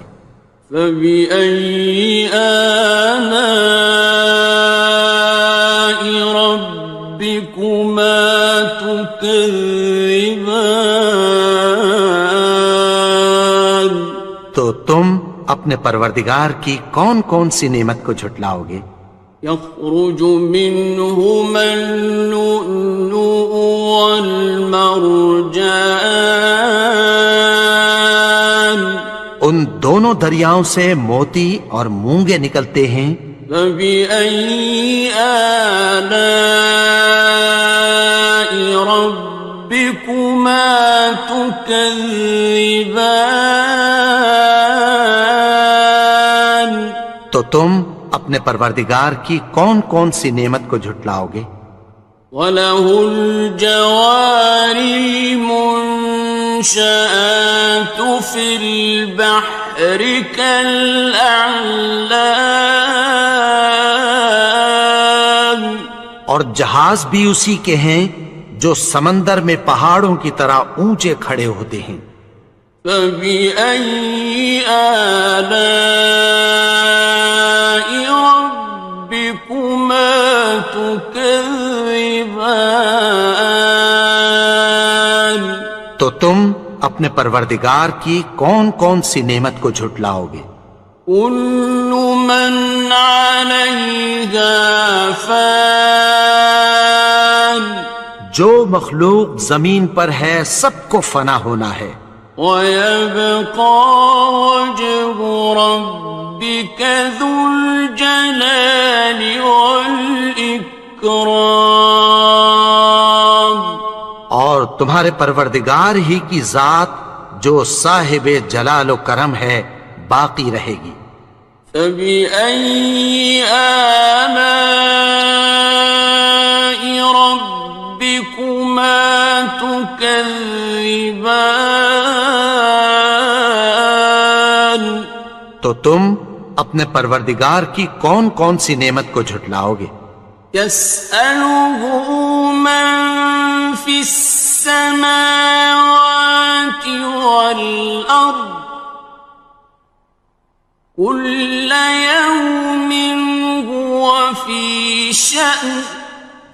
فبأي آلاء ربكما تكذبان، تو تم اپنے پروردگار کی کون کون سی نعمت کو جھٹلاؤ گے؟ يخرج منهما اللؤلؤ والمرجان، ان دونوں دریاؤں سے موتی اور مونگے نکلتے ہیں۔ فبأي آلاء ربكما تكذبان، تو تم اپنے پروردگار کی کون کون سی نعمت کو جھٹلاؤ گے؟ وَلَهُ الْجَوَارِ الْمُنشَآتُ فِي الْبَحْرِ كَالْأَعْلَامِ، اور جہاز بھی اسی کے ہیں جو سمندر میں پہاڑوں کی طرح اونچے کھڑے ہوتے ہیں۔ فبأي آلاء ربكما تكذبان، تو تم اپنے پروردگار کی کون کون سی نعمت کو جھٹلاؤ گے؟ كل من عليها فان، جو مخلوق زمین پر ہے سب کو فنا ہونا ہے، ويبقى وجه ربك ذو الجلال والإكرام، اور تمہارے پروردگار ہی کی ذات جو صاحب جلال و کرم ہے باقی رہے گی۔ فبأي آلاء ربكما تكذبان، تو تم اپنے پروردگار کی کون کون سی نعمت کو جھٹلاؤ گے؟ يسأله من في السماوات والأرض كل يوم هو في شأن،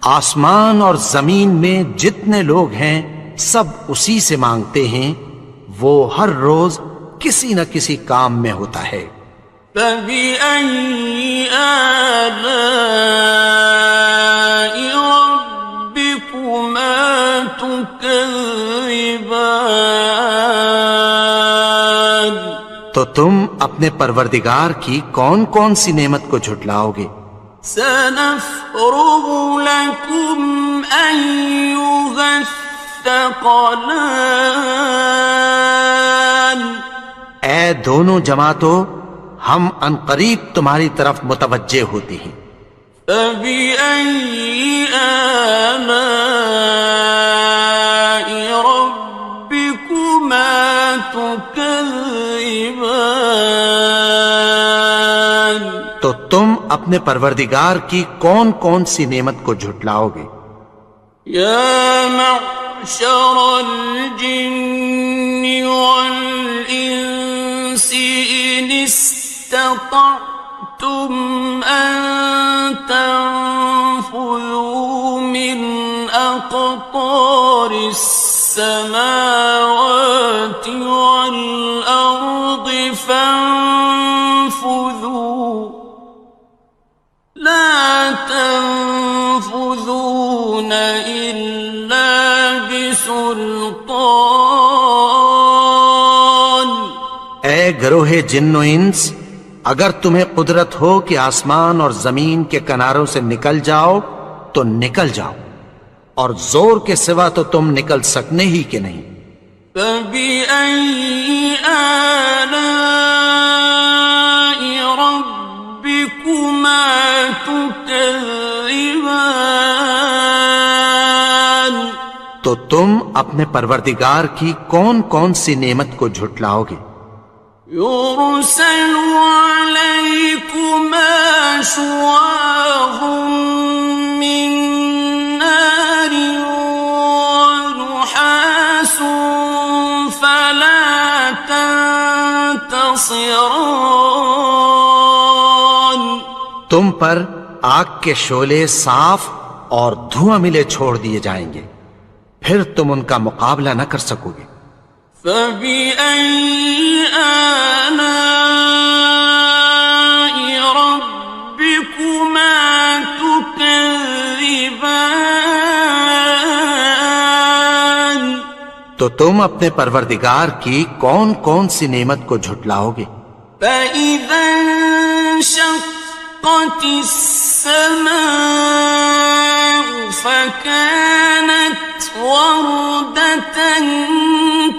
آسمان اور زمین میں جتنے لوگ ہیں سب اسی سے مانگتے ہیں، وہ ہر روز کسی نہ کسی کام میں ہوتا ہے۔ فبأي آلاء ربكما تكذبان، تو تم اپنے پروردگار کی کون کون سی نعمت کو جھٹلاؤ گے؟ سنفرغ لكم أيها الثقلان، اے دونوں جماعتوں، ہم عنقریب تمہاری طرف متوجہ ہوتے ہیں۔ فبأي آلاء ربكما تكذبان، تو تم اپنے پروردگار کی کون کون سی نعمت کو جھٹلاؤ گے؟ يا معشر الجن والإنس إن استطعتم أن تنفذوا من أقطار فاطر السماوات والأرض فانفذوا لا تنفذون إلا بسلطان. اے گروہ جن و انس، اگر تمہیں قدرت ہو کہ آسمان اور زمین کے کناروں سے نکل جاؤ تو نکل جاؤ، اور زور کے سوا تو تم نکل سکنے ہی کہ نہیں. فَبِأَيِّ آلَاءِ رَبِّكُمَا تُكَذِّبَانِ. تو تم اپنے پروردگار کی کون کون سی نعمت کو جھٹلاؤ گے؟ يُرْسَلُ عَلَيْكُمَا شُوَاظٌ مِّن نَّارٍ وَنُحَاسٌ فَلَا تَنتَصِرَانِ. تم پر آگ کے شعلے صاف اور دھواں ملے چھوڑ دیے جائیں گے، پھر تم ان کا مقابلہ نہ کر سکو گے. فَبِأَيِّ آلَاءِ رَبِّكُمَا تُكَذِّبَانِ. تو تم اپنے پروردگار کی کون کون سی نعمت کو جھٹلاؤ گے؟ فَإِذَا انشَقَّتِ السَّمَاءُ فَكَانَتْ وَرْدَةً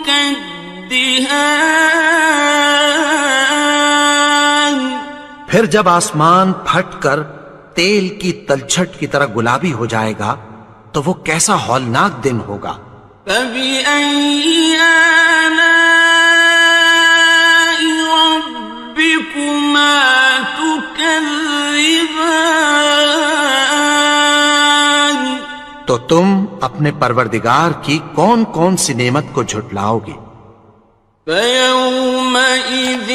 كَالدِّهَانِ. پھر جب آسمان پھٹ کر تیل کی تلچھٹ کی طرح گلابی ہو جائے گا تو وہ کیسا ہولناک دن ہوگا. فَبِأَيِّ آلَاءِ رَبِّكُمَا تُكَذِّبَانِ. تو تم اپنے پروردگار کی کون کون سی نعمت کو جھٹلاؤ گے؟ فَيَوْمَئِذٍ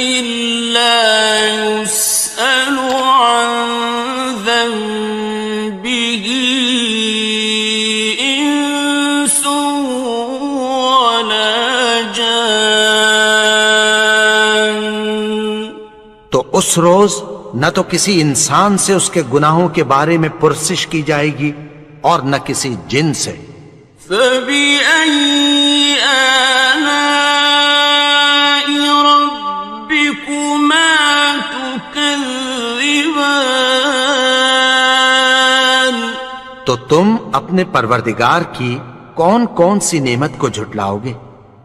لَا يُسْأَلُ عَنْ ذَنبِهِ إِنسٌ وَلَا جَانٌ. تو اس روز نہ تو کسی انسان سے اس کے گناہوں کے بارے میں پرسش کی جائے گی اور نہ کسی جن سے. فَبِأَيِّ آلَاءِ رَبِّكُمَا تُكَذِّبَانِ. تو تم اپنے پروردگار کی کون کون سی نعمت کو جھٹلاؤ گے؟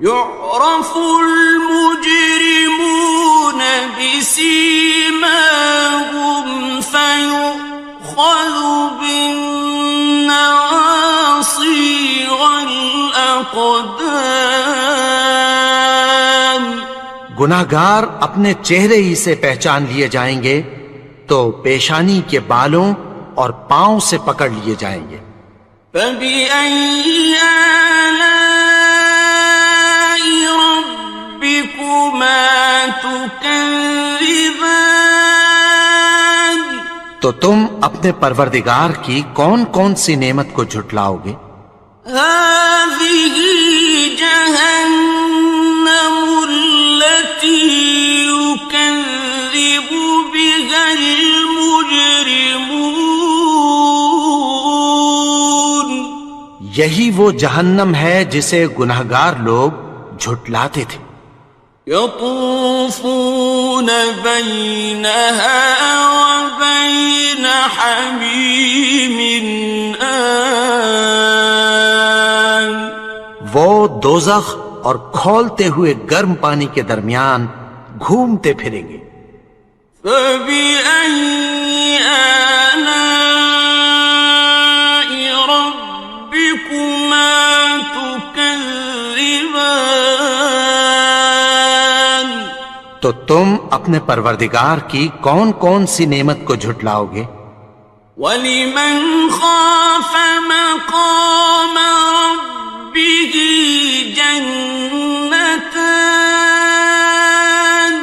يُعْرَفُ الْمُجْرِمُونَ بِسِيمَاهُمْ فَيُؤْخَذُ بِالنَّوَاصِي وَالْأَقْدَامِ. گناہگار اپنے چہرے ہی سے پہچان لیے جائیں گے تو پیشانی کے بالوں اور پاؤں سے پکڑ لیے جائیں گے. فَبِأَيِّ آلَاءِ رَبِّكُمَا تُكَذِّبَانِ. تو تم اپنے پروردگار کی کون کون سی نعمت کو جھٹلاؤ گے؟ هَٰذِهِ جَهَنَّمُ الَّتِي يُكَذِّبُ بِهَا الْمُجْرِمُونَ. یہی وہ جہنم ہے جسے گناہگار لوگ جھٹلاتے تھے. يَطُوفُونَ بَيْنَهَا وَبَيْنَ حَمِيمٍ آنٍ. وہ دوزخ اور کھولتے ہوئے گرم پانی کے درمیان گھومتے پھریں گے. فَبِأَيِّ آلَاءِ رَبِّكُمَا تُكَذِّبَانِ. تو تم اپنے پروردگار کی کون کون سی نعمت کو جھٹلاؤ گے؟ وَلِمَنْ خَافَ مَقَامَ رَبِّهِ جَنَّتَانِ.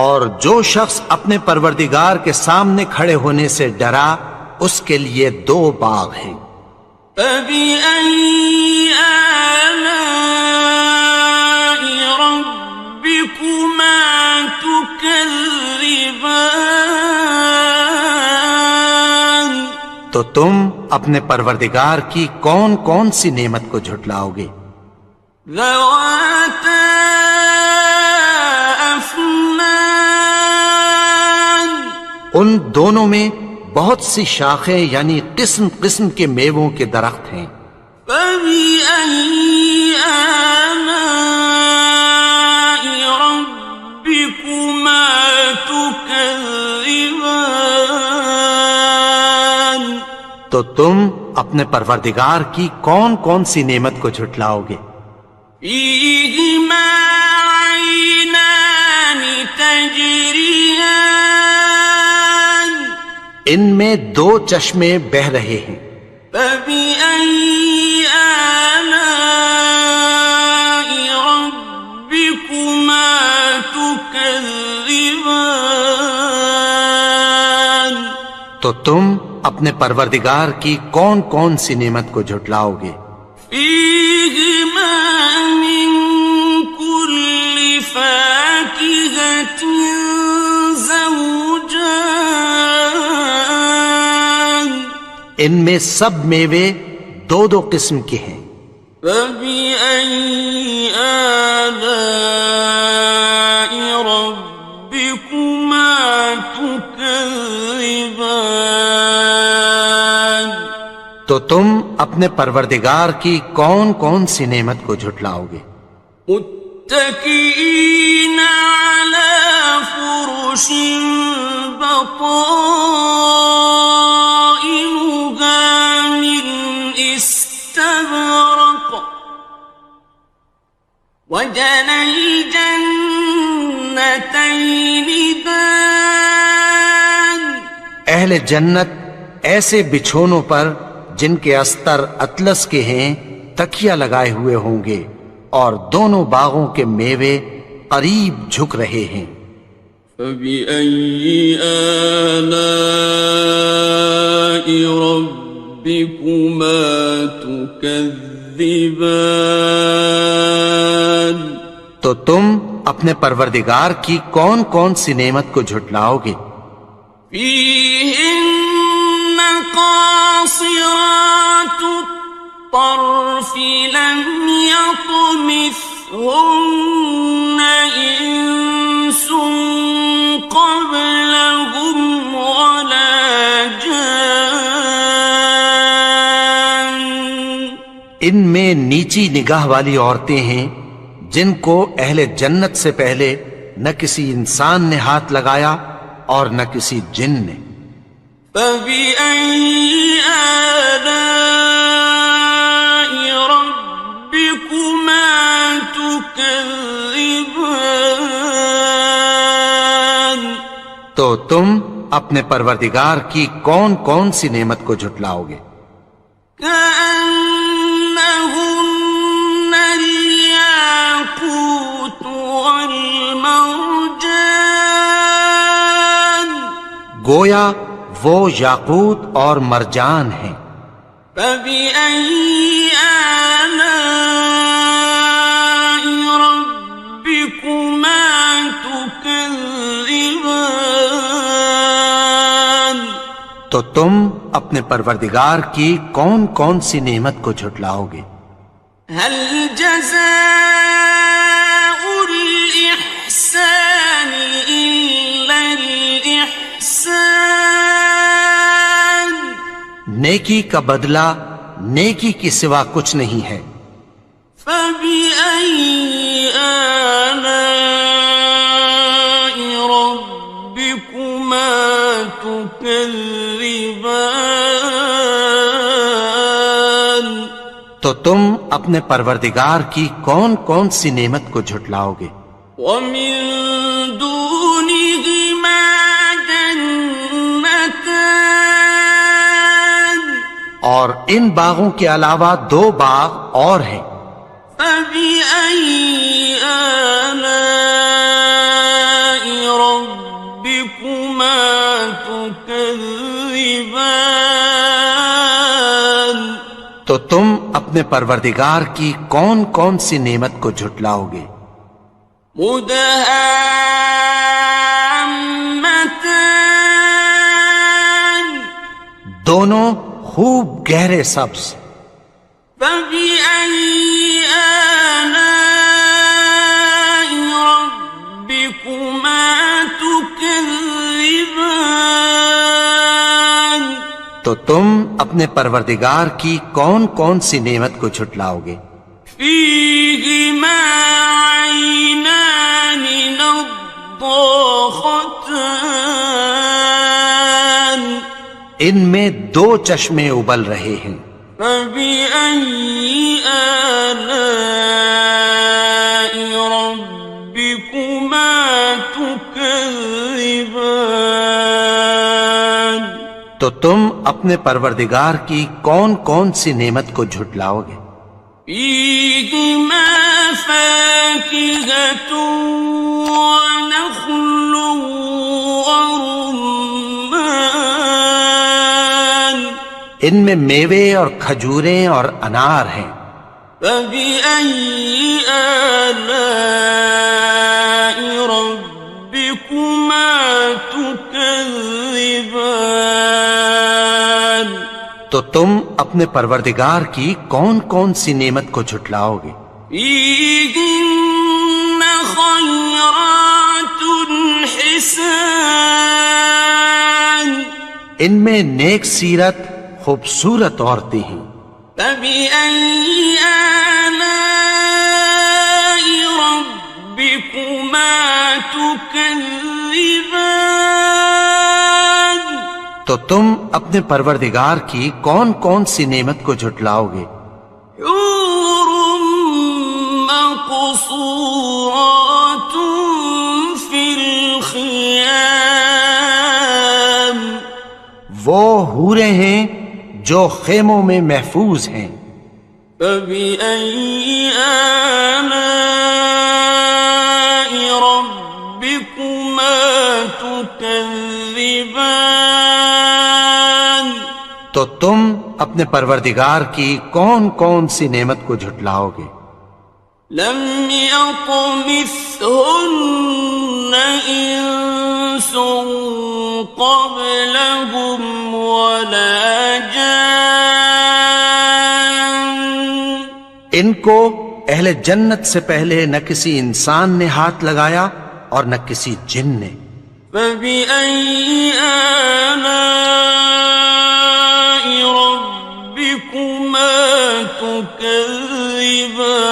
اور جو شخص اپنے پروردگار کے سامنے کھڑے ہونے سے ڈرا اس کے لیے 2 باغ ہیں. فبأي آلاء ربكما تكذبان تو تم اپنے پروردگار کی کون کون سی نعمت کو جھٹلاؤ گے؟ ذواتا افنان ان دونوں میں بہت سی شاخیں یعنی قسم قسم کے میووں کے درخت ہیں۔ فبأي آلاء ربكما تكذبان تو تم اپنے پروردگار کی کون کون سی نعمت کو جھٹلاؤ گے؟ فيهما عينان تجريان ان میں دو چشمے بہہ رہے ہیں۔ فبأي آلاء ربكما تكذبان تو تم اپنے پروردگار کی کون کون سی نعمت کو جھٹلاؤ گے؟ فيهما من كل فاكهة زوجان ان میں سب میوے دو دو قسم کے ہیں۔ فبأي آلاء ربكما تكذبان تو تم اپنے پروردگار کی کون کون سی نعمت کو جھٹلاؤ گے؟ متكئين على فرش بطائنها من استبرق وجنى الجنتين دان اہل جنت ایسے بچھونوں پر جن کے استر اطلس کے ہیں تکیہ لگائے ہوئے ہوں گے اور دونوں باغوں کے میوے قریب جھک رہے ہیں۔ فبأي آلاء ربكما تكذبان تو تم اپنے پروردگار کی کون کون سی نعمت کو جھٹلاؤ گے؟ فيهن قاصرات الطرف لم يطمثهن إنس قبلهم ولا جان ان میں نیچی نگاہ والی عورتیں ہیں جن کو اہل جنت سے پہلے نہ کسی انسان نے ہاتھ لگایا اور نہ کسی جن نے۔ فبأي آلاء ربكما تكذبان تو تم اپنے پروردگار کی کون کون سی نعمت کو جھٹلاؤ گے؟ كأنهن الياقوت والمرجان گویا وہ یاقوت اور مرجان ہیں۔ فبأي آلاء ربكما تكذبان تو تم اپنے پروردگار کی کون کون سی نعمت کو جھٹلاؤ گے؟ هل جزاء الإحسان إلا الإحسان نیکی کا بدلہ نیکی کی سوا کچھ نہیں ہے۔ فبأي آلاء ربكما تكذبان تو تم اپنے پروردگار کی کون کون سی نعمت کو جھٹلاؤ گے؟ ومن دونهما جنتان اور ان باغوں کے علاوہ دو باغ اور ہیں۔ فبأي آلاء ربكما تكذبان تو تو تم اپنے پروردگار کی کون کون سی نعمت کو جھٹلاؤ گے؟ مدہامتان دونوں خوب گہرے سبز. فبأي آلاء ربكما تكذبان تو تم اپنے پروردگار کی کون کون سی نعمت کو جھٹلاؤ گے؟ فيهما عينان نضاختان ان میں دو چشمے ابل رہے ہیں. فبأي آلاء ربكما تكذبان تو تم اپنے پروردگار کی کون کون سی نعمت کو جھٹلاؤ گے؟ فيهما فاكهة ونخل ورمان ان میں میوے اور کھجوریں اور انار ہیں. فبأي آلاء ربكما تكذبان تو تم اپنے پروردگار کی کون کون سی نعمت کو جھٹلاؤ گے؟ فيهن خيرات حسان ان میں نیک سیرت خوبصورت عورتیں ہیں. فبأي آلاء ربكما تكذبان تو تم اپنے پروردگار کی کون کون سی نعمت کو جھٹلاؤ گے؟ حور مقصورات في الخيام وہ حوریں ہیں جو خیموں میں محفوظ ہیں. فبأي آلاء ربكما تكذبان تو تم اپنے پروردگار کی کون کون سی نعمت کو جھٹلاؤ گے؟ لم يطمثهن إنس قبلهم ولا جان ان کو اہل جنت سے پہلے نہ کسی انسان نے ہاتھ لگایا اور نہ کسی جن نے. فبأي آلاء ربكما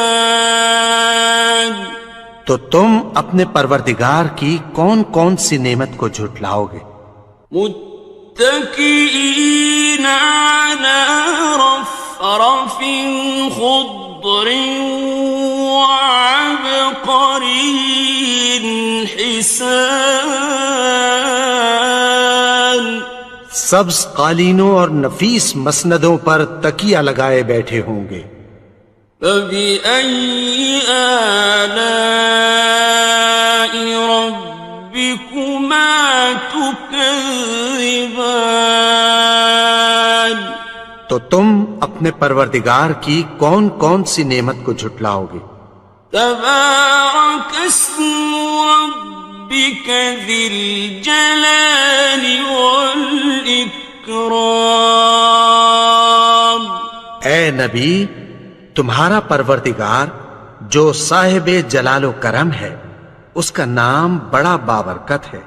تكذبان تو تم اپنے پروردگار کی کون کون سی نعمت کو جھٹلاؤ گے؟ متكئين على رفرف خضر وعبقري حسان سبز قالینوں اور نفیس مسندوں پر تکیہ لگائے بیٹھے ہوں گے. فبأي آلاء ربكما تكذبان تو تم اپنے پروردگار کی کون کون سی نعمت کو جھٹلاؤ گے؟ تبارك اسم ربك ذي الجلال والإكرام اے نبی، تمہارا پروردگار جو صاحب جلال و کرم ہے، اس کا نام بڑا بابرکت ہے.